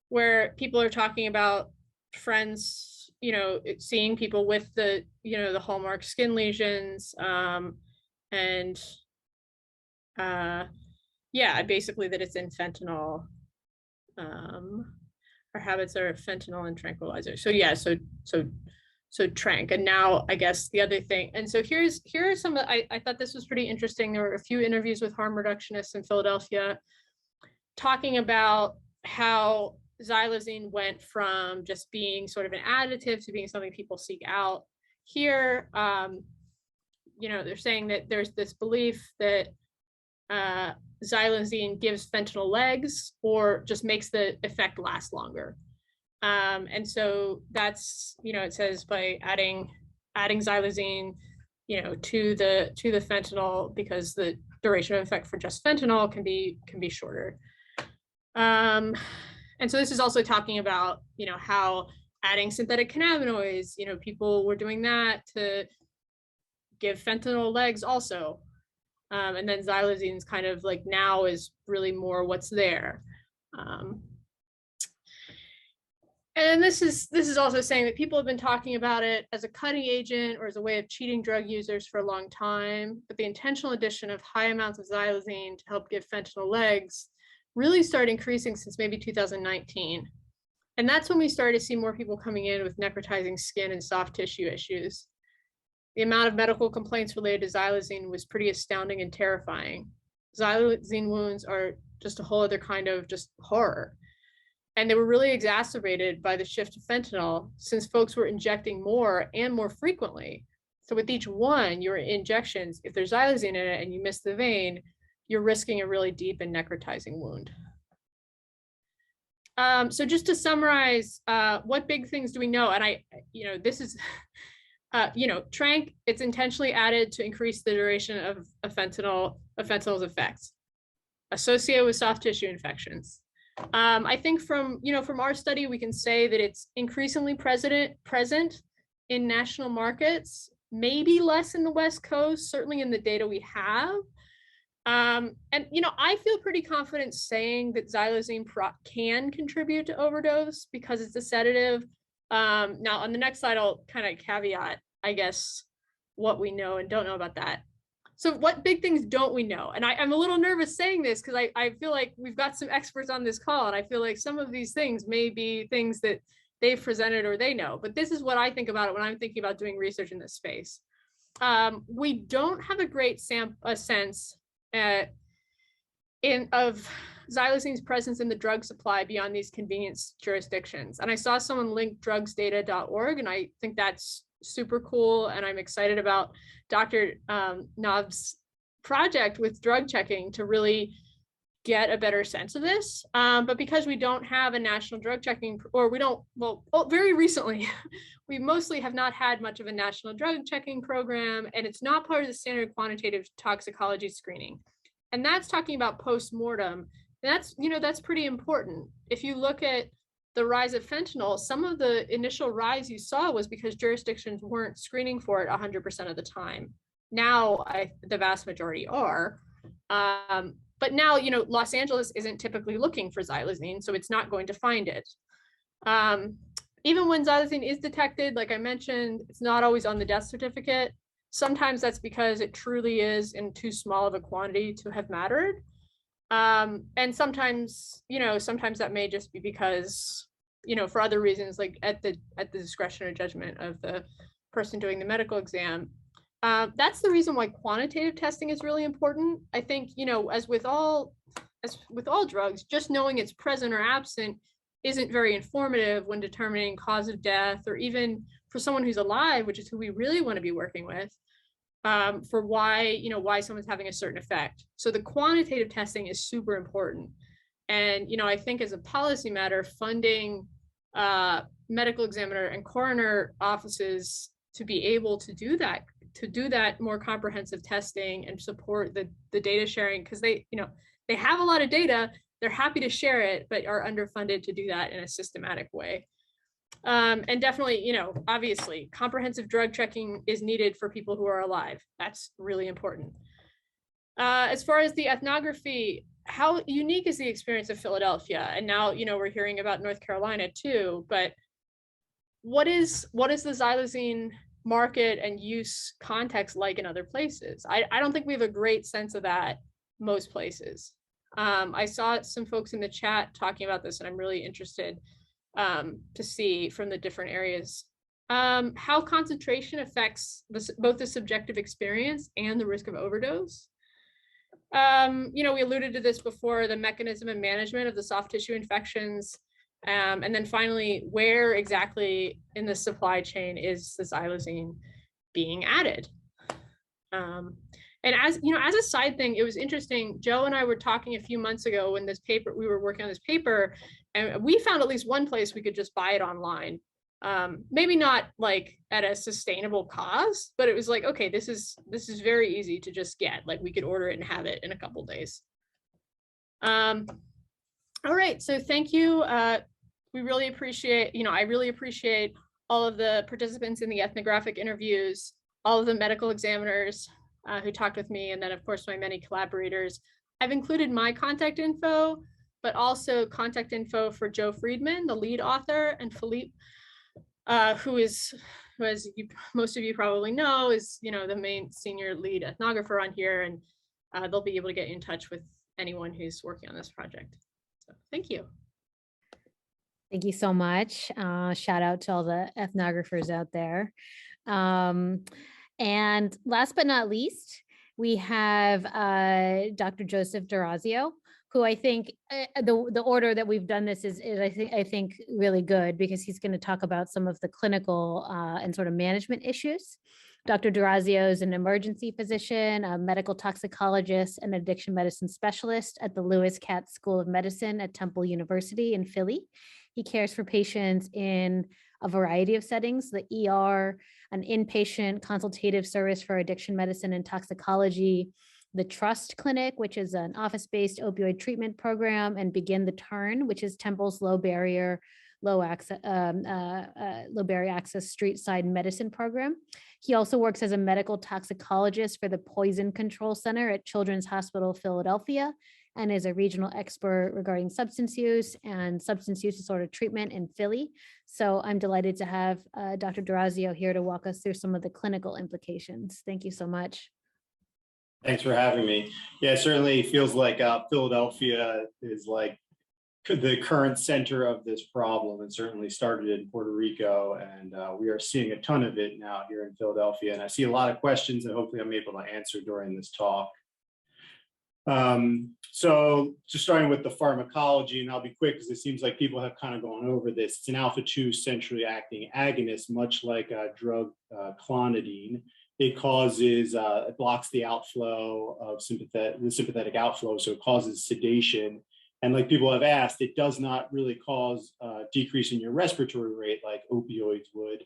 where people are talking about friends, you know, seeing people with the, you know, the hallmark skin lesions, and yeah, basically that it's in fentanyl. Our habits are fentanyl and tranquilizer. So yeah, so trank. And now I guess the other thing, and so here are some of, I thought this was pretty interesting. There were a few interviews with harm reductionists in Philadelphia talking about how xylazine went from just being sort of an additive to being something people seek out. Here, you know, they're saying that there's this belief that xylazine gives fentanyl legs or just makes the effect last longer. And so that's, you know, it says by adding xylazine, you know, to the fentanyl, because the duration of effect for just fentanyl can be shorter. And so this is also talking about, you know, how adding synthetic cannabinoids, you know, people were doing that to give fentanyl legs also. And then xylazine's kind of like now is really more what's there. And this is also saying that people have been talking about it as a cutting agent or as a way of cheating drug users for a long time, but the intentional addition of high amounts of xylazine to help give fentanyl legs really started increasing since maybe 2019. And that's when we started to see more people coming in with necrotizing skin and soft tissue issues. The amount of medical complaints related to xylazine was pretty astounding and terrifying. Xylazine wounds are just a whole other kind of just horror. And they were really exacerbated by the shift to fentanyl, since folks were injecting more and more frequently. So with each one, your injections, if there's xylazine in it and you miss the vein, you're risking a really deep and necrotizing wound. So just to summarize, what big things do we know? And you know, this is, you know, trank, it's intentionally added to increase the duration of fentanyl's effects, associated with soft tissue infections. I think from our study, we can say that it's increasingly present in national markets, maybe less in the West Coast, certainly in the data we have. And, you know, I feel pretty confident saying that xylazine can contribute to overdose because it's a sedative. Now on the next slide, I'll kind of caveat, I guess, what we know and don't know about that. So what big things don't we know? And I'm a little nervous saying this because I feel like we've got some experts on this call, and I feel like some of these things may be things that they've presented or they know, but this is what I think about it when I'm thinking about doing research in this space. We don't have a great sense of xylazine's presence in the drug supply beyond these convenience jurisdictions. And I saw someone link drugsdata.org, and I think that's super cool. And I'm excited about Dr. Nab's project with drug checking to really get a better sense of this. But because we don't have a national drug checking, or we don't, well, very recently, we mostly have not had much of a national drug checking program, and it's not part of the standard quantitative toxicology screening. And that's talking about post-mortem. That's, you know, that's pretty important. If you look at the rise of fentanyl, some of the initial rise you saw was because jurisdictions weren't screening for it 100% of the time. Now the vast majority are. But now, you know, Los Angeles isn't typically looking for xylazine, so it's not going to find it. Even when xylazine is detected, like I mentioned, it's not always on the death certificate. Sometimes that's because it truly is in too small of a quantity to have mattered. And sometimes, you know, sometimes that may just be because, you know, for other reasons, like at the discretion or judgment of the person doing the medical exam. That's the reason why quantitative testing is really important. I think, you know, as with all drugs, just knowing it's present or absent isn't very informative when determining cause of death, or even for someone who's alive, which is who we really want to be working with, for why, you know, why someone's having a certain effect. So the quantitative testing is super important. And, you know, I think as a policy matter, funding medical examiner and coroner offices to be able to do that more comprehensive testing and support the data sharing, because they, you know, they have a lot of data, they're happy to share it, but are underfunded to do that in a systematic way. And definitely, you know, obviously comprehensive drug checking is needed for people who are alive. That's really important. As far as the ethnography, how unique is the experience of Philadelphia? And now, you know, we're hearing about North Carolina too, but what is the xylazine market and use context like in other places? I don't think we have a great sense of that most places. I saw some folks in the chat talking about this, and I'm really interested to see from the different areas how concentration affects both the subjective experience and the risk of overdose. You know, we alluded to this before, the mechanism and management of the soft tissue infections. And then finally, where exactly in the supply chain is the xylazine being added? And as you know, as a side thing, it was interesting. Joe and I were talking a few months ago when we were working on this paper, and we found at least one place we could just buy it online. Maybe not like at a sustainable cost, but it was like, okay, this is very easy to just get. Like we could order it and have it in a couple days. All right, so thank you. We really appreciate, you know, I really appreciate all of the participants in the ethnographic interviews, all of the medical examiners who talked with me, and then of course my many collaborators. I've included my contact info, but also contact info for Joe Friedman, the lead author, and Philippe, who as most of you probably know, is, you know, the main senior lead ethnographer on here, and they'll be able to get in touch with anyone who's working on this project. So thank you. Thank you so much. Shout out to all the ethnographers out there. And last but not least, we have Dr. Joseph D'Orazio, who I think the order that we've done this is I think really good, because he's going to talk about some of the clinical and sort of management issues. Dr. D'Orazio is an emergency physician, a medical toxicologist, and addiction medicine specialist at the Lewis Katz School of Medicine at Temple University in Philly. He cares for patients in a variety of settings, the ER, an inpatient consultative service for addiction medicine and toxicology, the Trust Clinic, which is an office-based opioid treatment program, and Begin the Turn, which is Temple's low barrier access street side medicine program. He also works as a medical toxicologist for the Poison Control Center at Children's Hospital Philadelphia, and is a regional expert regarding substance use and substance use disorder treatment in Philly. So I'm delighted to have Dr. D'Orazio here to walk us through some of the clinical implications. Thank you so much. Thanks for having me. Yeah, it certainly feels like Philadelphia is like the current center of this problem, and certainly started in Puerto Rico, and we are seeing a ton of it now here in Philadelphia. And I see a lot of questions that hopefully I'm able to answer during this talk. So just starting with the pharmacology, and I'll be quick because it seems like people have kind of gone over this. It's an alpha-2 centrally acting agonist, much like a drug clonidine. It causes, it blocks the outflow of the sympathetic outflow, so it causes sedation. And like people have asked, it does not really cause a decrease in your respiratory rate like opioids would.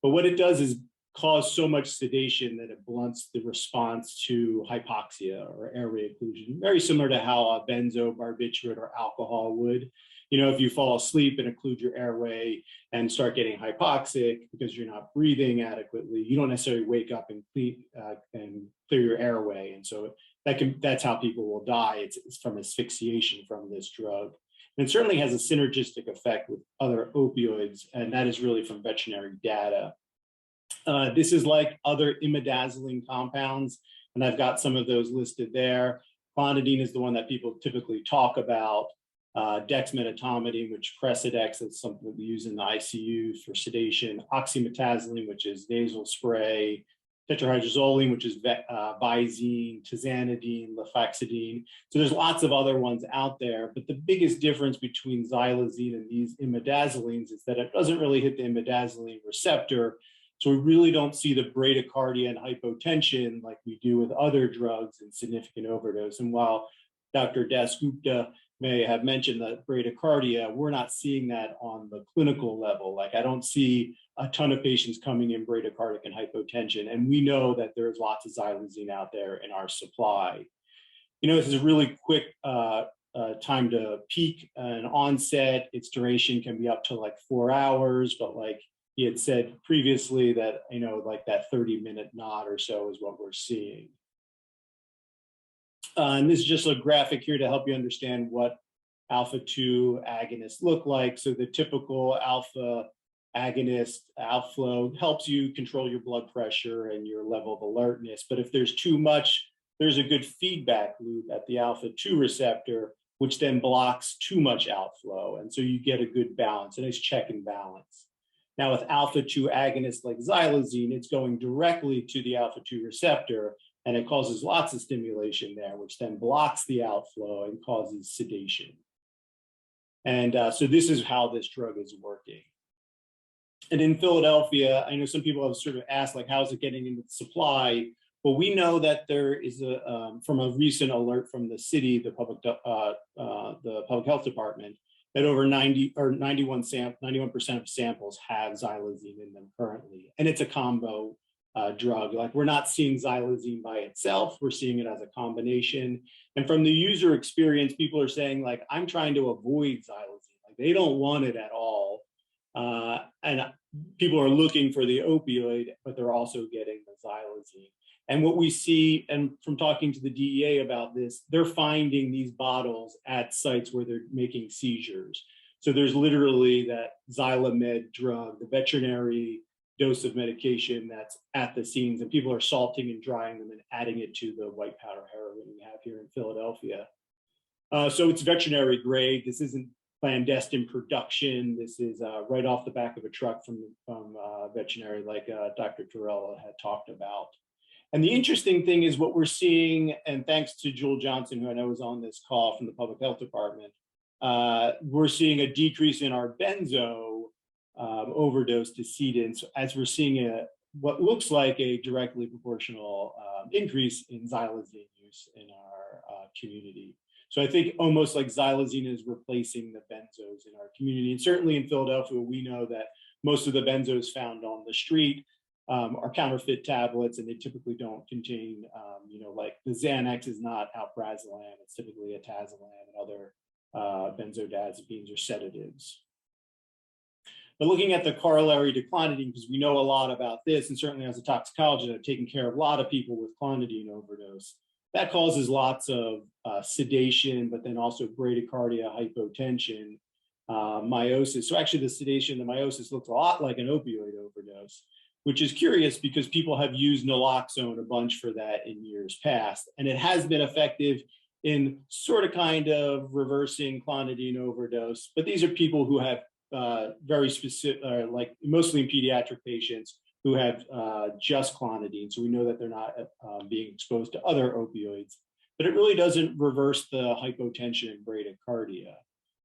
But what it does is cause so much sedation that it blunts the response to hypoxia or airway occlusion, very similar to how a benzobarbiturate or alcohol would. if you fall asleep and occlude your airway and start getting hypoxic because you're not breathing adequately, you don't necessarily wake up and clear your airway. And so that's how people will die. It's from asphyxiation from this drug. And it certainly has a synergistic effect with other opioids, and that is really from veterinary data. This is like other imidazoline compounds, and I've got some of those listed there. Clonidine is the one that people typically talk about. Dexmedetomidine, which Precedex, that's something that we use in the ICU for sedation. Oxymetazoline, which is nasal spray. Tetrahydrozoline, which is Visine, tizanidine, Lafaxidine. So there's lots of other ones out there, but the biggest difference between xylazine and these imidazolines is that it doesn't really hit the imidazoline receptor. So we really don't see the bradycardia and hypotension like we do with other drugs in significant overdose. And while Dr. Dasgputa may have mentioned that bradycardia, we're not seeing that on the clinical level. Like I don't see a ton of patients coming in bradycardic and hypotension. And we know that there's lots of xylazine out there in our supply. This is a really quick time to peak and onset. Its duration can be up to like 4 hours, but like he had said previously that, like that 30-minute nod or so is what we're seeing. And this is just a graphic here to help you understand what alpha-2 agonists look like. So the typical alpha agonist outflow helps you control your blood pressure and your level of alertness. But if there's too much, there's a good feedback loop at the alpha-2 receptor, which then blocks too much outflow. And so you get a good balance, a nice check and balance. Now with alpha-2 agonists like xylazine, it's going directly to the alpha-2 receptor, and it causes lots of stimulation there, which then blocks the outflow and causes sedation. And so this is how this drug is working. And in Philadelphia, I know some people have sort of asked, like, how's it getting into the supply? Well, we know that there is from a recent alert from the city, the public health department, that over 91% of samples have xylazine in them currently. And it's a combo drug. Like we're not seeing xylazine by itself, we're seeing it as a combination. And from the user experience, people are saying like, I'm trying to avoid xylazine. Like they don't want it at all. And people are looking for the opioid, but they're also getting the xylazine. And what we see, and from talking to the DEA about this, they're finding these bottles at sites where they're making seizures. So there's literally that Xylamed drug, the veterinary dose of medication that's at the scenes, and people are salting and drying them and adding it to the white powder heroin we have here in Philadelphia. So it's veterinary grade. This isn't clandestine production. This is right off the back of a truck from veterinary, like Dr. Torruella had talked about. And the interesting thing is what we're seeing, and thanks to Jewel Johnson, who I know is on this call from the Public Health Department, we're seeing a decrease in our benzo overdose decedents as we're seeing what looks like a directly proportional increase in xylazine use in our community. So I think almost like xylazine is replacing the benzos in our community. And certainly in Philadelphia, we know that most of the benzos found on the street are counterfeit tablets, and they typically don't contain, like the Xanax is not alprazolam, it's typically atazolam and other benzodiazepines or sedatives. But looking at the corollary to clonidine, because we know a lot about this, and certainly as a toxicologist, I've taken care of a lot of people with clonidine overdose. That causes lots of sedation, but then also bradycardia, hypotension, meiosis. So actually the sedation, the meiosis looks a lot like an opioid overdose, which is curious because people have used naloxone a bunch for that in years past. And it has been effective in sort of kind of reversing clonidine overdose. But these are people who have very specific, like mostly in pediatric patients who have just clonidine. So we know that they're not being exposed to other opioids, but it really doesn't reverse the hypotension and bradycardia.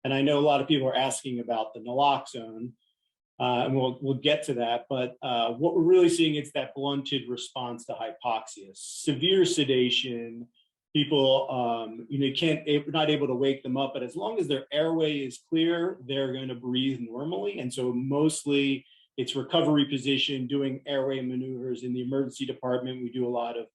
And I know a lot of people are asking about the naloxone, and we'll get to that. But what we're really seeing is that blunted response to hypoxia, severe sedation. People, not able to wake them up, but as long as their airway is clear, they're going to breathe normally. And so mostly it's recovery position, doing airway maneuvers. In the emergency department, we do a lot of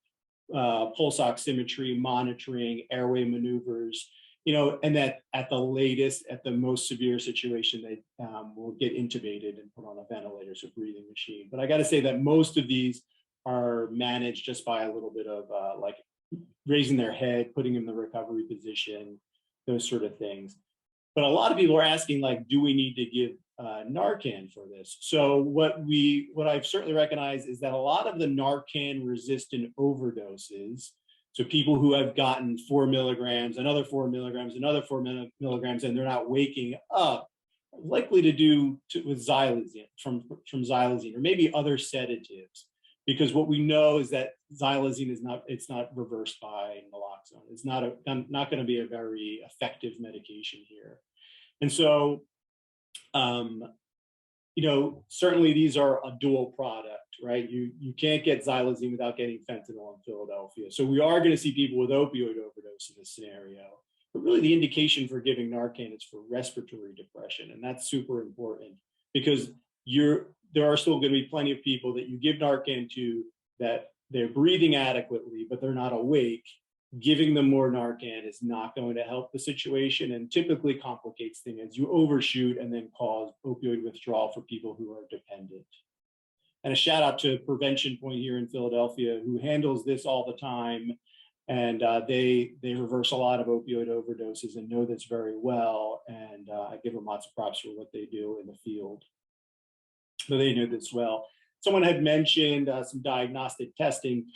pulse oximetry, monitoring, airway maneuvers. and that at the latest, at the most severe situation, they will get intubated and put on a ventilator, so breathing machine. But I got to say that most of these are managed just by a little bit of like raising their head, putting in the recovery position, those sort of things. But a lot of people are asking, like, do we need to give Narcan for this? So what I've certainly recognized is that a lot of the Narcan resistant overdoses, so people who have gotten 4 milligrams, another 4 milligrams, another 4 milligrams, and they're not waking up, are likely to do with Xylazine, from Xylazine, or maybe other sedatives. Because what we know is that Xylazine is not reversed by naloxone. It's not going to be a very effective medication here. And so, certainly these are a dual product, right? You can't get Xylazine without getting fentanyl in Philadelphia. So we are going to see people with opioid overdose in this scenario. But really the indication for giving Narcan is for respiratory depression. And that's super important because there are still going to be plenty of people that you give Narcan to that they're breathing adequately, but they're not awake. Giving them more Narcan is not going to help the situation and typically complicates things as you overshoot and then cause opioid withdrawal for people who are dependent. And a shout out to Prevention Point here in Philadelphia, who handles this all the time. And they reverse a lot of opioid overdoses and know this very well. And I give them lots of props for what they do in the field. So they know this well. Someone had mentioned some diagnostic testing.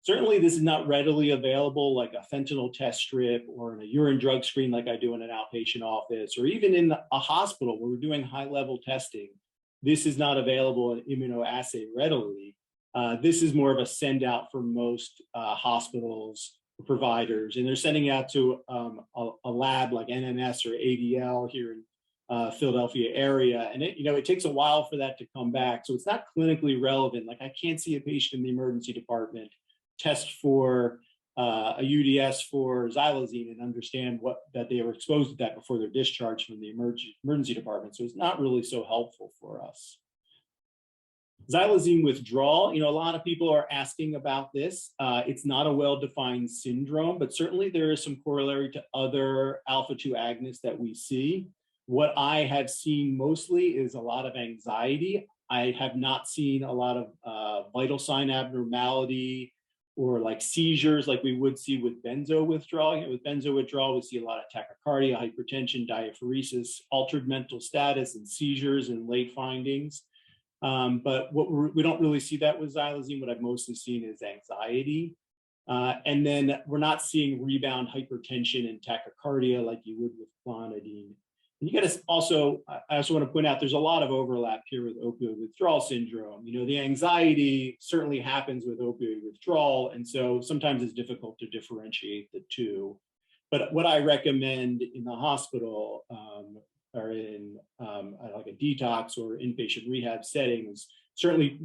Certainly this is not readily available, like a fentanyl test strip or in a urine drug screen like I do in an outpatient office, or even in a hospital where we're doing high-level testing. This is not available in immunoassay readily. This is more of a send out for most hospitals, providers, and they're sending out to a lab like NNS or ADL here in Philadelphia area. And it takes a while for that to come back. So it's not clinically relevant. Like I can't see a patient in the emergency department test for a UDS for Xylazine and understand that they were exposed to that before they're discharged from the emergency department. So it's not really so helpful for us. Xylazine withdrawal, a lot of people are asking about this. It's not a well-defined syndrome, but certainly there is some corollary to other alpha-2 agonists that we see. What I have seen mostly is a lot of anxiety. I have not seen a lot of vital sign abnormality or like seizures like we would see with benzo withdrawal. With benzo withdrawal, we see a lot of tachycardia, hypertension, diaphoresis, altered mental status, and seizures in late findings. But we don't really see that with Xylazine. What I've mostly seen is anxiety. And then we're not seeing rebound hypertension and tachycardia like you would with clonidine. And you got to also, I also want to point out, there's a lot of overlap here with opioid withdrawal syndrome. The anxiety certainly happens with opioid withdrawal. And so sometimes it's difficult to differentiate the two. But what I recommend in the hospital or in like a detox or inpatient rehab settings, certainly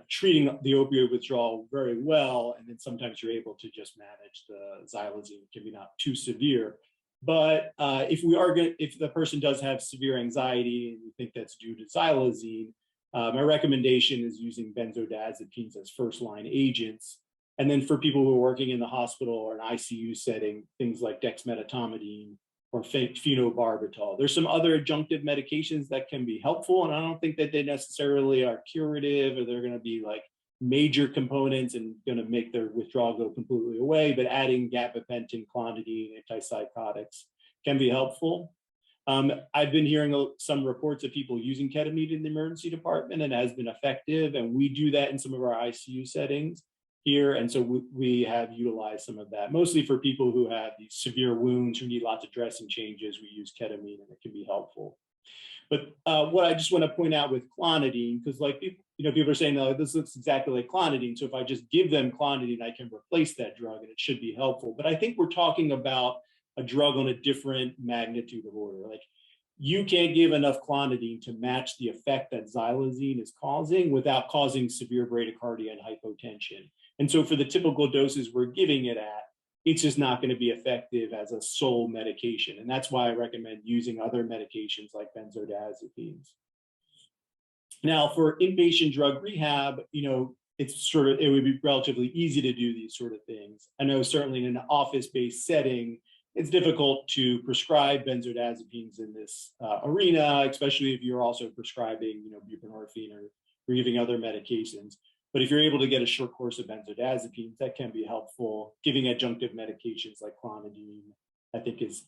treating the opioid withdrawal very well. And then sometimes you're able to just manage the Xylazine. It can be not too severe. But if the person does have severe anxiety and you think that's due to Xylazine, my recommendation is using benzodiazepines as first-line agents. And then for people who are working in the hospital or an ICU setting, things like dexmedetomidine or phenobarbital. There's some other adjunctive medications that can be helpful, and I don't think that they necessarily are curative or they're going to be like major components and going to make their withdrawal go completely away, but adding gabapentin, clonidine, antipsychotics can be helpful. I've been hearing some reports of people using ketamine in the emergency department, and it has been effective, and we do that in some of our ICU settings here, and so we have utilized some of that, mostly for people who have these severe wounds who need lots of dressing changes. We use ketamine, and it can be helpful. But what I just want to point out with clonidine, because like people are saying, oh, this looks exactly like clonidine, so if I just give them clonidine, I can replace that drug and it should be helpful. But I think we're talking about a drug on a different magnitude of order. Like you can't give enough clonidine to match the effect that Xylazine is causing without causing severe bradycardia and hypotension. And so for the typical doses we're giving it at, it's just not going to be effective as a sole medication. And that's why I recommend using other medications like benzodiazepines. Now for inpatient drug rehab, it would be relatively easy to do these sort of things. I know certainly in an office-based setting, it's difficult to prescribe benzodiazepines in this arena, especially if you're also prescribing, buprenorphine or giving other medications. But if you're able to get a short course of benzodiazepines, that can be helpful. Giving adjunctive medications like clonidine, I think is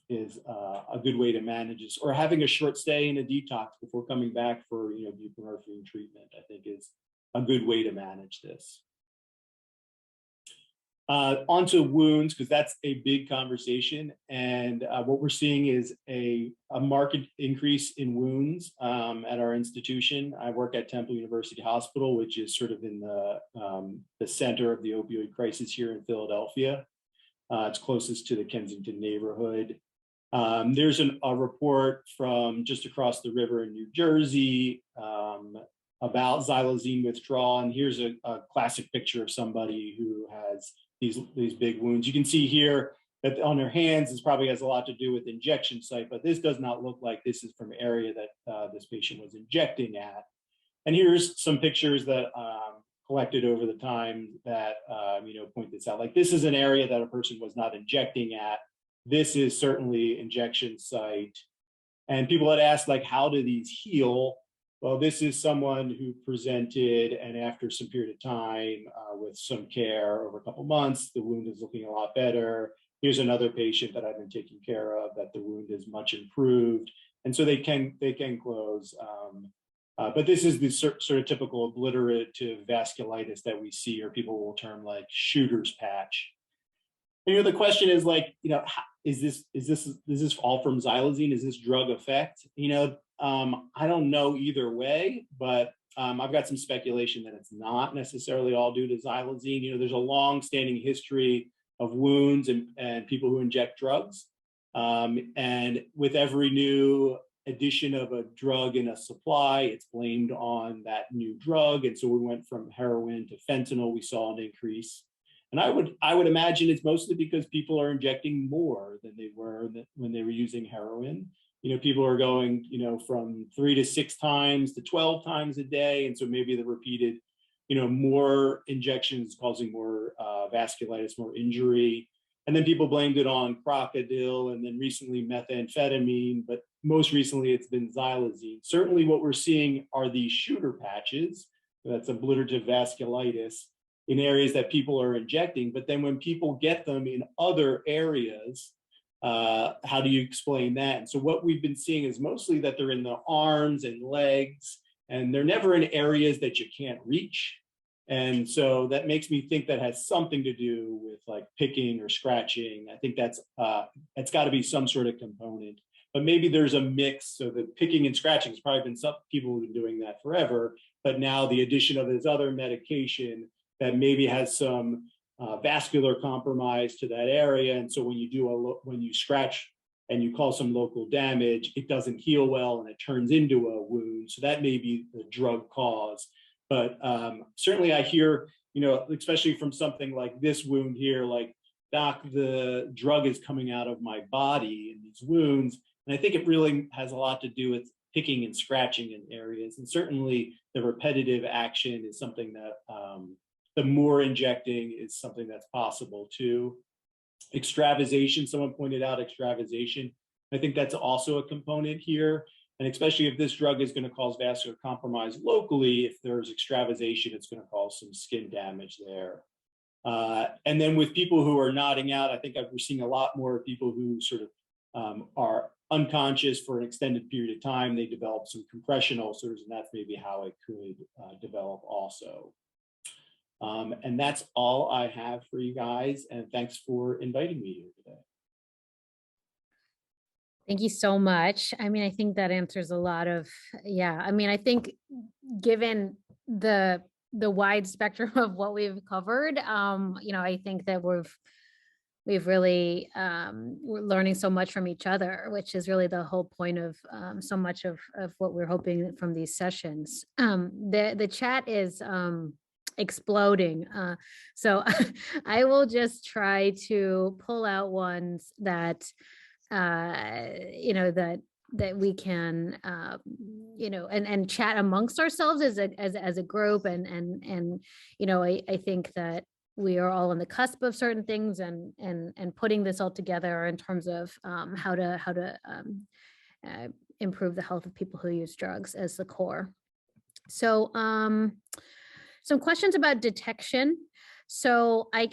a good way to manage this, or having a short stay in a detox before coming back for buprenorphine treatment, I think is a good way to manage this. Onto wounds, because that's a big conversation, and what we're seeing is a marked increase in wounds at our institution. I work at Temple University Hospital, which is sort of in the center of the opioid crisis here in Philadelphia. It's closest to the Kensington neighborhood. There's a report from just across the river in New Jersey about xylazine withdrawal, and here's a classic picture of somebody who has these big wounds. You can see here that on their hands, this probably has a lot to do with injection site, but this does not look like this is from an area that this patient was injecting at. And here's some pictures that collected over the time that point this out. Like, this is an area that a person was not injecting at. This is certainly injection site. And people had asked, like, how do these heal? Well, this is someone who presented, and after some period of time with some care over a couple months, the wound is looking a lot better. Here's another patient that I've been taking care of that the wound is much improved. And so they can close. But this is the sort of typical obliterative vasculitis that we see, or people will term like shooter's patch. And, the question is, like, is this all from xylazine? Is this drug effect? I don't know either way, but I've got some speculation that it's not necessarily all due to xylazine. There's a long-standing history of wounds and people who inject drugs. And with every new addition of a drug in a supply, it's blamed on that new drug. And so we went from heroin to fentanyl, we saw an increase. And I would imagine it's mostly because people are injecting more than they were when they were using heroin. People are going, from 3 to 6 times to 12 times a day. And so maybe the repeated, more injections causing more vasculitis, more injury. And then people blamed it on crocodile, and then recently methamphetamine, but most recently it's been xylazine. Certainly what we're seeing are these shooter patches, that's obliterative vasculitis, in areas that people are injecting. But then when people get them in other areas, how do you explain that? And so what we've been seeing is mostly that they're in the arms and legs, and they're never in areas that you can't reach. And so that makes me think that has something to do with like picking or scratching. I think it's got to be some sort of component, but maybe there's a mix. So the picking and scratching has probably been some people who've been doing that forever, but now the addition of this other medication that maybe has some vascular compromise to that area. And so when you scratch and you cause some local damage, it doesn't heal well and it turns into a wound. So that may be the drug cause. But certainly I hear, especially from something like this wound here, like, doc, the drug is coming out of my body in these wounds. And I think it really has a lot to do with picking and scratching in areas. And certainly the repetitive action is something that the more injecting is something that's possible too. Extravasation, someone pointed out extravasation. I think that's also a component here. And especially if this drug is going to cause vascular compromise locally, if there's extravasation, it's going to cause some skin damage there. And then with people who are nodding out, I think we're seeing a lot more people who sort of are unconscious for an extended period of time. They develop some compression ulcers, and that's maybe how it could develop also. And that's all I have for you guys. And thanks for inviting me here today. Thank you so much. I mean, I think that answers a lot of, I think given the wide spectrum of what we've covered, I think that we've really, we're learning so much from each other, which is really the whole point of so much of what we're hoping from these sessions. The chat is exploding. So I will just try to pull out ones that, that we can, and chat amongst ourselves as a group. And I think that we are all on the cusp of certain things, and putting this all together in terms of how to improve the health of people who use drugs as the core. So some questions about detection. So I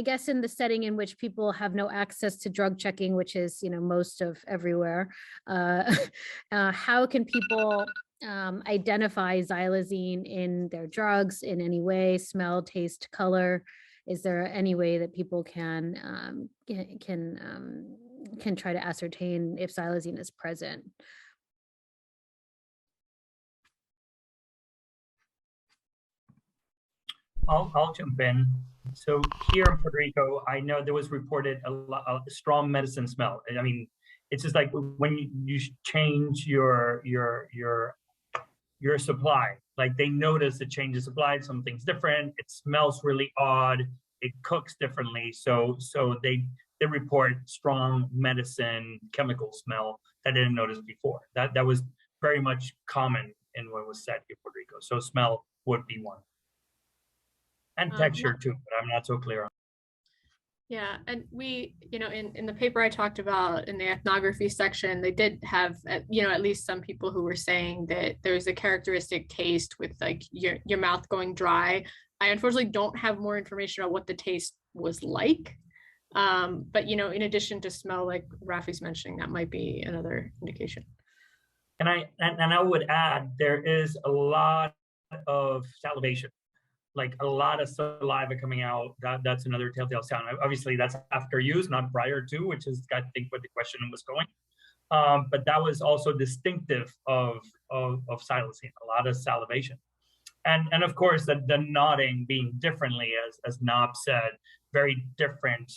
guess in the setting in which people have no access to drug checking, which is, most of everywhere, how can people identify xylazine in their drugs in any way? Smell, taste, color? Is there any way that people can try to ascertain if xylazine is present? I'll jump in. So here in Puerto Rico, I know there was reported a strong medicine smell. I mean, it's just like when you change your supply, like they notice the change of supply, something's different. It smells really odd. It cooks differently. So they report strong medicine chemical smell that I didn't notice before. That was very much common in what was said here in Puerto Rico. So smell would be one. And texture too, but I'm not so clear on. Yeah, and we, in the paper I talked about in the ethnography section, they did have, at least some people who were saying that there's a characteristic taste with like your mouth going dry. I unfortunately don't have more information about what the taste was like. But in addition to smell, like Rafi's mentioning, that might be another indication. And I would add, there is a lot of salivation. Like a lot of saliva coming out, that's another telltale sign. Obviously, that's after use, not prior to, which is, I think, what the question was going. But that was also distinctive of xylazine, a lot of salivation. And of course, the nodding being differently, as Nab said, very different,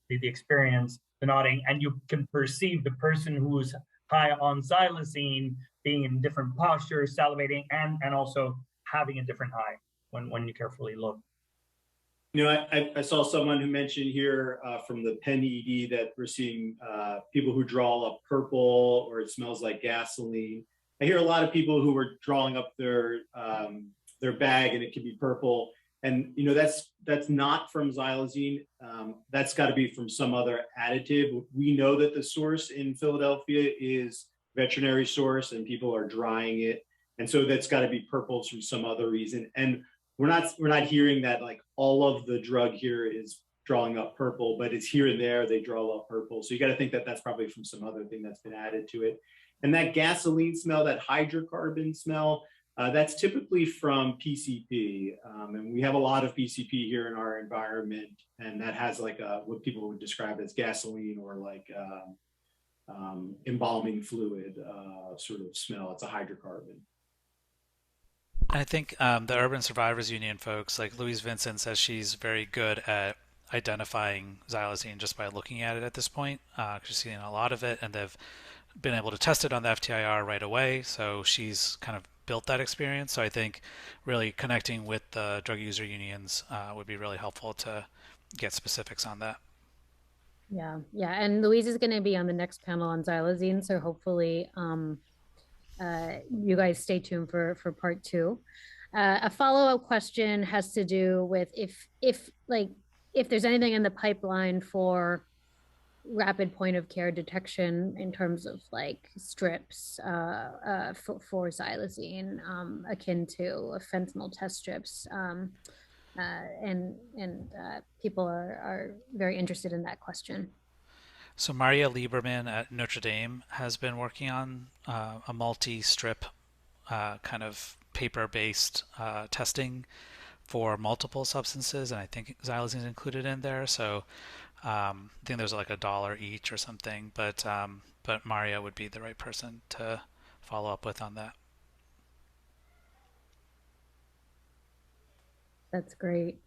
the experience, the nodding, and you can perceive the person who's high on xylazine being in different postures, salivating, and also having a different high. When you carefully look. I saw someone who mentioned here from the Penn ED that we're seeing people who draw up purple, or it smells like gasoline. I hear a lot of people who are drawing up their bag and it can be purple. And that's not from xylazine. That's got to be from some other additive. We know that the source in Philadelphia is veterinary source, and people are drying it. And so that's got to be purple from some other reason. And we're not hearing that like all of the drug here is drawing up purple, but it's here and there they draw up purple. So you got to think that that's probably from some other thing that's been added to it. And that gasoline smell, that hydrocarbon smell, that's typically from PCP. And we have a lot of PCP here in our environment, and that has like what people would describe as gasoline, or like embalming fluid sort of smell. It's a hydrocarbon. I think the Urban Survivors Union folks, like Louise Vincent, says she's very good at identifying xylazine just by looking at it at this point. She's seen a lot of it, and they've been able to test it on the FTIR right away. So she's kind of built that experience. So I think really connecting with the drug user unions would be really helpful to get specifics on that. Yeah. And Louise is going to be on the next panel on xylazine. So hopefully you guys stay tuned for part 2. A follow-up question has to do with if there's anything in the pipeline for rapid point of care detection in terms of like strips for xylazine, akin to fentanyl test strips. And people are very interested in that question. So Maria Lieberman at Notre Dame has been working on a multi-strip kind of paper-based testing for multiple substances, and I think xylazine is included in there. So I think there's like $1 each or something, but Maria would be the right person to follow up with on that. That's great.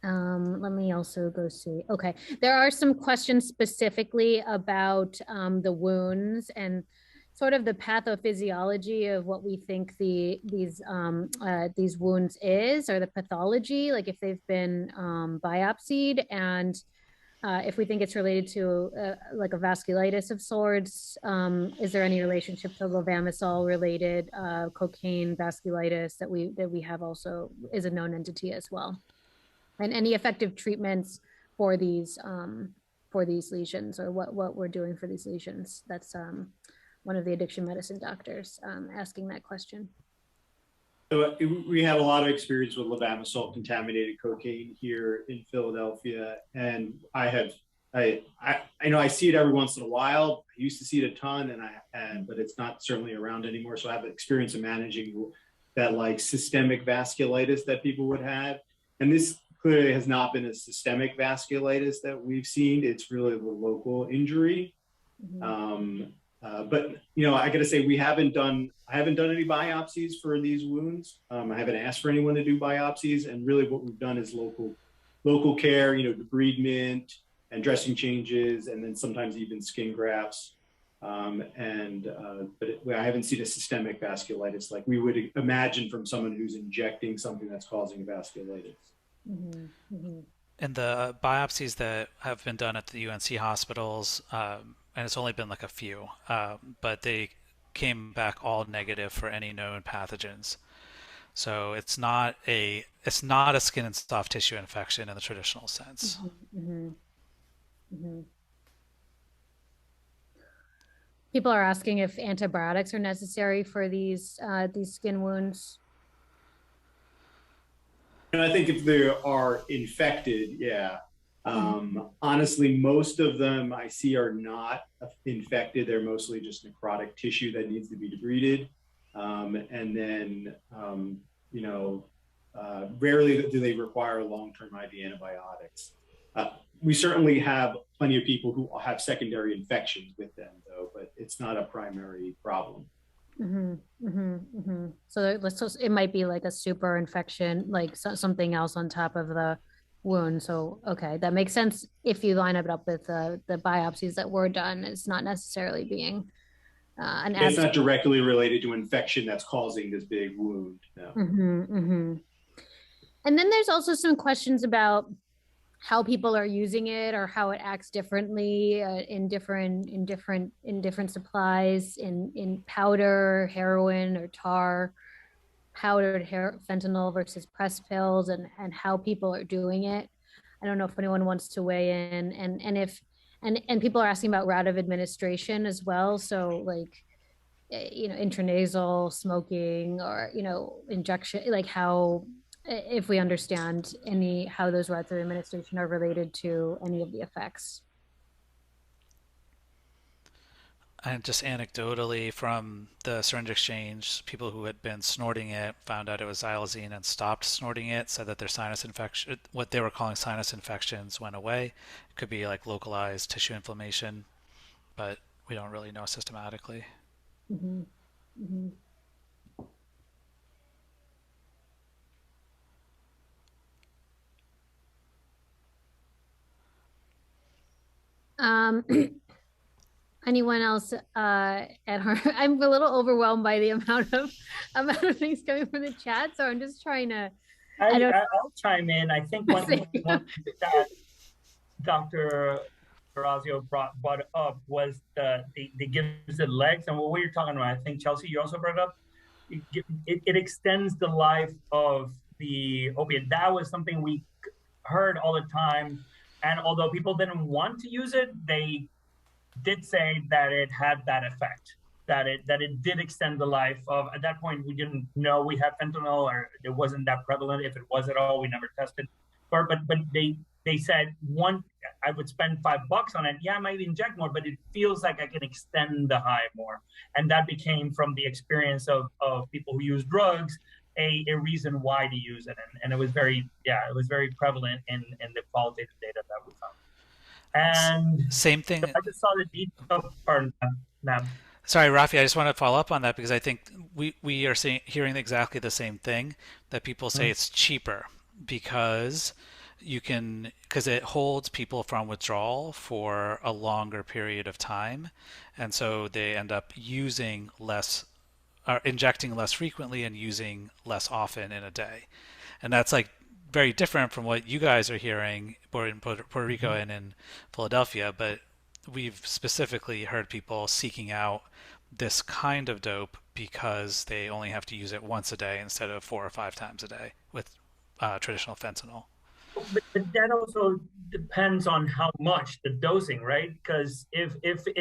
Let me also go see. Okay, there are some questions specifically about the wounds and sort of the pathophysiology of what we think these wounds is, or the pathology, like if they've been biopsied, and if we think it's related to like a vasculitis of sorts. Is there any relationship to levamisole related cocaine vasculitis that we have also is a known entity as well? and any effective treatments for these lesions, or what we're doing for these lesions. That's one of the addiction medicine doctors asking that question. So we have a lot of experience with levamisole contaminated cocaine here in Philadelphia, and I know I see it every once in a while. I used to see it a ton, but it's not certainly around anymore. So I have experience in managing that like systemic vasculitis that people would have, and this clearly has not been a systemic vasculitis that we've seen. It's really the local injury. Mm-hmm. But I got to say, I haven't done any biopsies for these wounds. I haven't asked for anyone to do biopsies, and really what we've done is local care, debridement and dressing changes, and then sometimes even skin grafts. But I haven't seen a systemic vasculitis like we would imagine from someone who's injecting something that's causing vasculitis. Mm-hmm. Mm-hmm. And the biopsies that have been done at the UNC hospitals, and it's only been like a few, but they came back all negative for any known pathogens. So it's not a skin and soft tissue infection in the traditional sense. Mm-hmm. Mm-hmm. People are asking if antibiotics are necessary for these skin wounds. I think if they are infected, yeah. Honestly, most of them I see are not infected. They're mostly just necrotic tissue that needs to be debrided. And then, rarely do they require long-term IV antibiotics. We certainly have plenty of people who have secondary infections with them, though, but it's not a primary problem. Mm-hmm, mm-hmm, mm-hmm. So it might be like a super infection, like something else on top of the wound. So, okay, that makes sense. If you line it up with the biopsies that were done, it's not necessarily being it's not directly related to infection that's causing this big wound. No. Mm-hmm, mm-hmm. And then there's also some questions about how people are using it, or how it acts differently in different supplies, in powder, heroin, or tar, powdered fentanyl versus pressed pills, and how people are doing it. I don't know if anyone wants to weigh in, and people are asking about route of administration as well. So like, intranasal, smoking, or injection, like how, if we understand how those routes of administration are related to any of the effects. And just anecdotally from the syringe exchange, people who had been snorting it found out it was xylazine and stopped snorting it, said that their sinus infection, what they were calling sinus infections, went away. It could be like localized tissue inflammation, but we don't really know systematically. Mm-hmm. Mm-hmm. Anyone else at home? I'm a little overwhelmed by the amount of things coming from the chat, so I'm just trying to. I'll chime in. I think one that Dr. Orazio brought up was the gives it legs, and what you're talking about, I think Chelsea, you also brought up. It extends the life of the opiate. That was something we heard all the time. And although people didn't want to use it, they did say that it had that effect, that it did extend the life of. At that point, we didn't know we had fentanyl, or it wasn't that prevalent. If it was at all, we never tested for. But they said I would spend $5 on it. Yeah, I might inject more, but it feels like I can extend the high more. And that became, from the experience of people who use drugs, a reason why to use it. And it was very prevalent in the qualitative data that we found. And same thing. I just saw the detail. Sorry, Rafi, I just want to follow up on that, because I think we are hearing exactly the same thing, that people say it's cheaper because it holds people from withdrawal for a longer period of time, and so they end up using less, or injecting less frequently and using less often in a day. And that's like very different from what you guys are hearing in Puerto Rico and in Philadelphia, but we've specifically heard people seeking out this kind of dope because they only have to use it once a day instead of 4 or 5 times a day with traditional fentanyl. But that also depends on how much the dosing, right? Because if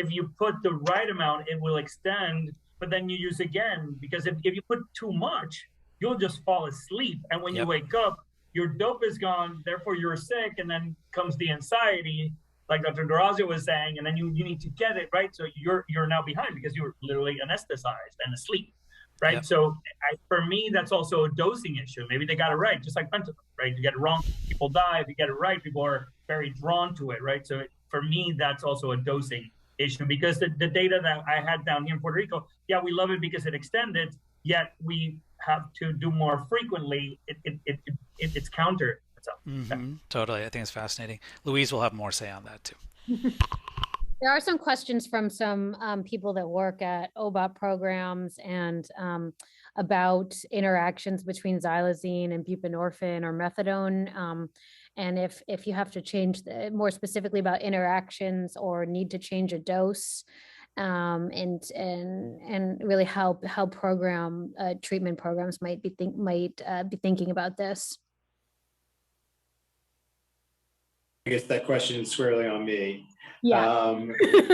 you put the right amount, it will extend, but then you use again. Because if you put too much, you'll just fall asleep. And when you Yep. wake up, your dope is gone, therefore you're sick, and then comes the anxiety, like Dr. Durazio was saying, and then you need to get it, right? So you're now behind because you're literally anesthetized and asleep. Right. Yep. So for me, that's also a dosing issue. Maybe they got it right, just like fentanyl, right? You get it wrong, people die. If you get it right, people are very drawn to it, right? So for me, that's also a dosing issue because the data that I had down here in Puerto Rico, yeah, we love it because it extended, yet we have to do more frequently. It's counter. So, Totally. I think it's fascinating. Louise will have more say on that too. There are some questions from some people that work at OBOT programs and about interactions between xylazine and buprenorphine or methadone. And if you have to change more specifically about interactions or need to change a dose, and really how treatment programs might be thinking about this. I guess that question is squarely on me. Yeah.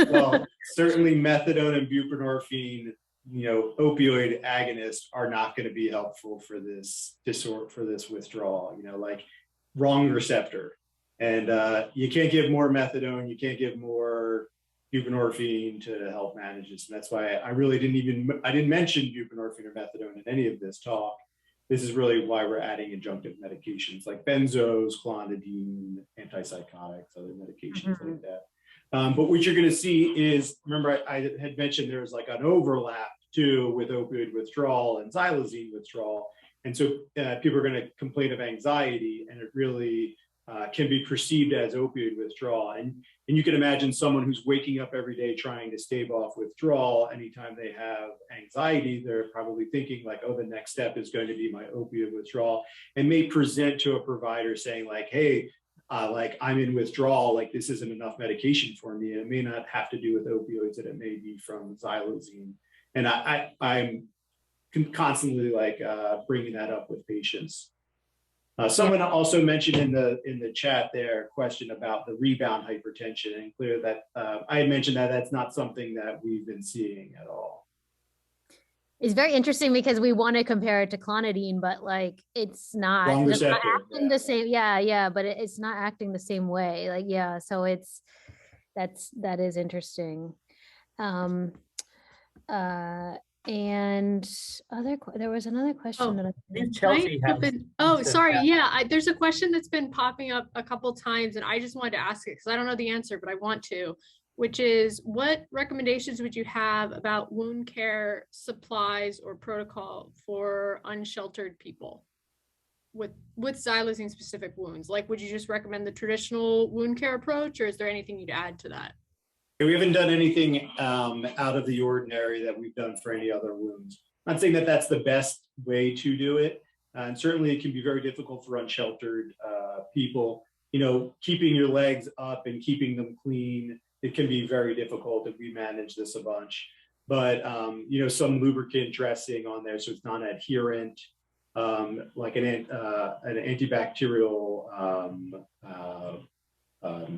Well, certainly methadone and buprenorphine, opioid agonists are not going to be helpful for this disorder, for this withdrawal, like wrong receptor. And you can't give more methadone, you can't give more buprenorphine to help manage this. And that's why I really didn't mention buprenorphine or methadone in any of this talk. This is really why we're adding adjunctive medications like benzos, clonidine, antipsychotics, other medications like that. But what you're going to see is, remember I had mentioned there's like an overlap too with opioid withdrawal and xylazine withdrawal. And so people are going to complain of anxiety, and it really can be perceived as opioid withdrawal. And you can imagine someone who's waking up every day trying to stave off withdrawal. Anytime they have anxiety, they're probably thinking like, oh, the next step is going to be my opioid withdrawal, and may present to a provider saying like, hey, like I'm in withdrawal, like this isn't enough medication for me. And it may not have to do with opioids, and it may be from xylazine. And I'm constantly like bringing that up with patients. Someone also mentioned in the chat there a question about the rebound hypertension, and clear that I had mentioned that that's not something that we've been seeing at all. It's very interesting because we want to compare it to clonidine, but like it's not acting the same. Yeah, but it's not acting the same way. Like, yeah, so that is interesting. And there was another question that Chelsea has. Sorry. Yeah, there's a question that's been popping up a couple times, and I just wanted to ask it because I don't know the answer, but I want to, which is what recommendations would you have about wound care supplies or protocol for unsheltered people with xylazine specific wounds? Like, would you just recommend the traditional wound care approach, or is there anything you'd add to that? We haven't done anything out of the ordinary that we've done for any other wounds. I'm not saying that that's the best way to do it. And certainly it can be very difficult for unsheltered people. Keeping your legs up and keeping them clean, it can be very difficult if we manage this a bunch. But, some lubricant dressing on there so it's non-adherent, like an antibacterial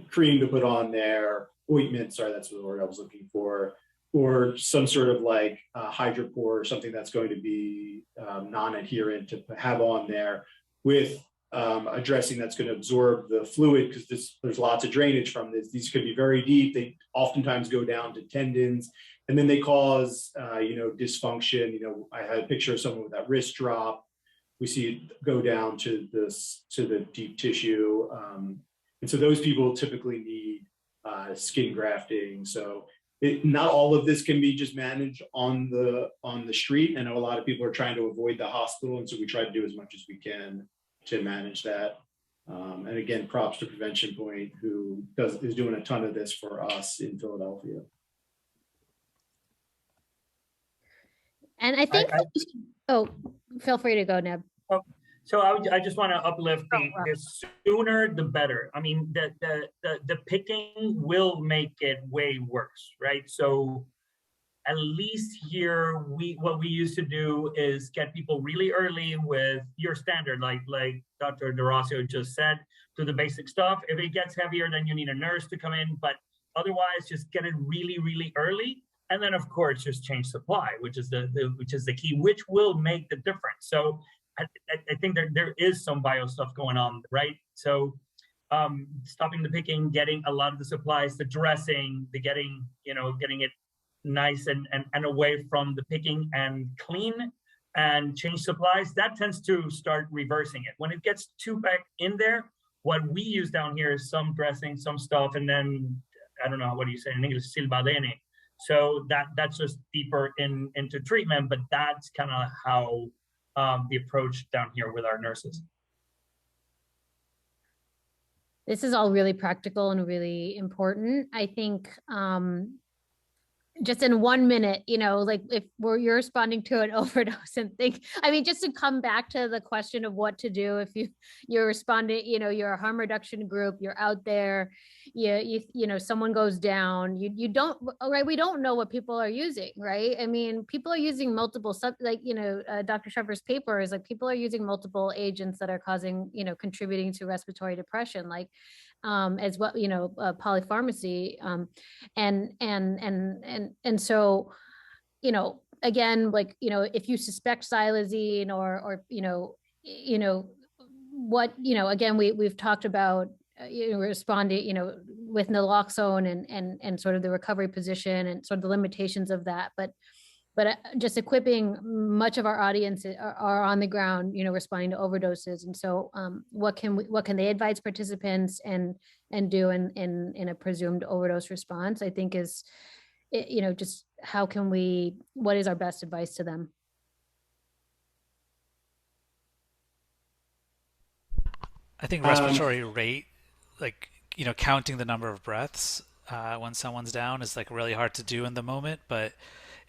cream to put on there, ointment, sorry, that's the word I was looking for, or some sort of like hydropore or something that's going to be non-adherent to have on there with a dressing that's going to absorb the fluid, because there's lots of drainage from this. These could be very deep. They oftentimes go down to tendons, and then they cause, dysfunction. I had a picture of someone with that wrist drop. We see it go down to the deep tissue. And so those people typically need skin grafting. So not all of this can be just managed on the street. I know a lot of people are trying to avoid the hospital, and so we try to do as much as we can to manage that. And again, props to Prevention Point, who is doing a ton of this for us in Philadelphia. And I think, feel free to go, Neb. So I just want to uplift the sooner the better. I mean, the picking will make it way worse, right? So at least here, what we used to do is get people really early with your standard, like Dr. DeRosio just said, do the basic stuff. If it gets heavier, then you need a nurse to come in, but otherwise just get it really, really early. And then of course, just change supply, which is the key, which will make the difference. So I think there is some bio stuff going on, right? So stopping the picking, getting a lot of the supplies, the dressing, getting it nice and away from the picking and clean and change supplies, that tends to start reversing it. When it gets too back in there, what we use down here is some dressing, some stuff, and then, I don't know, what do you say in English, Xylazine. So that's just deeper into treatment, but that's kind of how the approach down here with our nurses. This is all really practical and really important. I think just in 1 minute, like if you're responding to an overdose and just to come back to the question of what to do if you're responding, you're a harm reduction group, you're out there, someone goes down, we don't know what people are using, right? I mean, people are using multiple Dr. Sheffer's paper is like people are using multiple agents that are causing, contributing to respiratory depression, like as well, polypharmacy, and so, again, like, if you suspect Xylazine or what, again, we've talked about, responding, with naloxone and sort of the recovery position and sort of the limitations of that, but just equipping much of our audience are on the ground, responding to overdoses. And so what can they advise participants and do in a presumed overdose response, I think is, just what is our best advice to them? I think respiratory rate, like, counting the number of breaths when someone's down is like really hard to do in the moment, but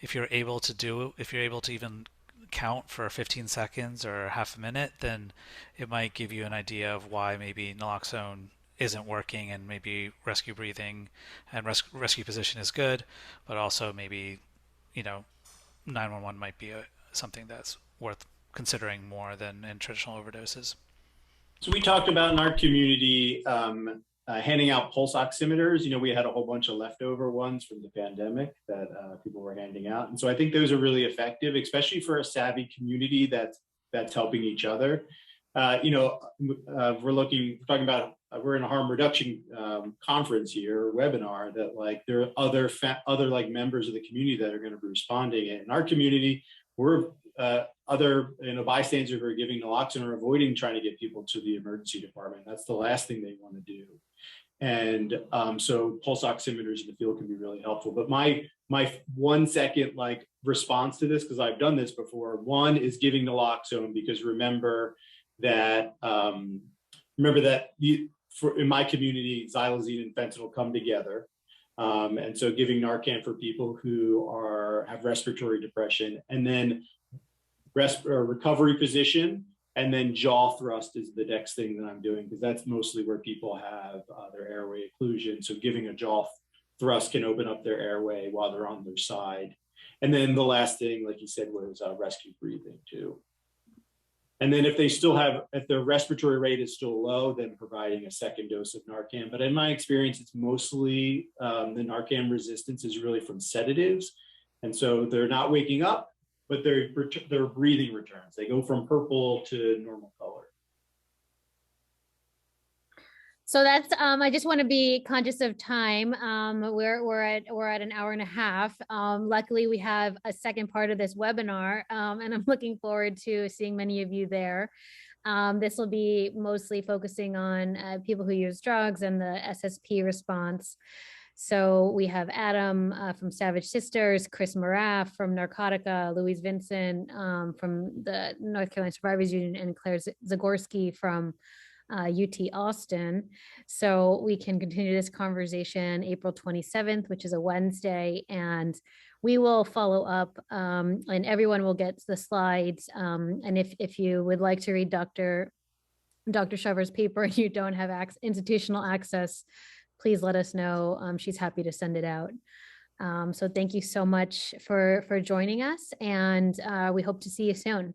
if you're able to even count for 15 seconds or half a minute, then it might give you an idea of why maybe naloxone isn't working, and maybe rescue breathing and rescue position is good, but also maybe 911 might be something that's worth considering more than in traditional overdoses. So we talked about in our community handing out pulse oximeters. We had a whole bunch of leftover ones from the pandemic that people were handing out. And so I think those are really effective, especially for a savvy community that's helping each other. We're in a harm reduction conference here, webinar, that like there are other like members of the community that are going to be responding. And in our community, we're other bystanders who are giving naloxone or avoiding trying to get people to the emergency department. That's the last thing they want to do. And so pulse oximeters in the field can be really helpful. But my 1 second like response to this, because I've done this before, one is giving naloxone, because remember that in my community, xylazine and fentanyl come together. And so giving Narcan for people who have respiratory depression, and then recovery position, and then jaw thrust is the next thing that I'm doing, because that's mostly where people have their airway occlusion. So giving a jaw thrust can open up their airway while they're on their side. And then the last thing, like you said, was rescue breathing too. And then if their respiratory rate is still low, then providing a second dose of Narcan. But in my experience, it's mostly the Narcan resistance is really from sedatives. And so they're not waking up, but their breathing returns. They go from purple to normal color. So that's, I just want to be conscious of time. We're at an hour and a half. Luckily we have a second part of this webinar, and I'm looking forward to seeing many of you there. This will be mostly focusing on people who use drugs and the SSP response. So we have Adam from Savage Sisters, Chris Maraff from Narcotica, Louise Vincent from the North Carolina Survivors Union, and Claire Zagorski from UT Austin. So we can continue this conversation April 27th, which is a Wednesday, and we will follow up and everyone will get the slides. And if you would like to read Dr. Sheffer's paper and you don't have institutional access, please let us know. She's happy to send it out. So thank you so much for joining us, and we hope to see you soon.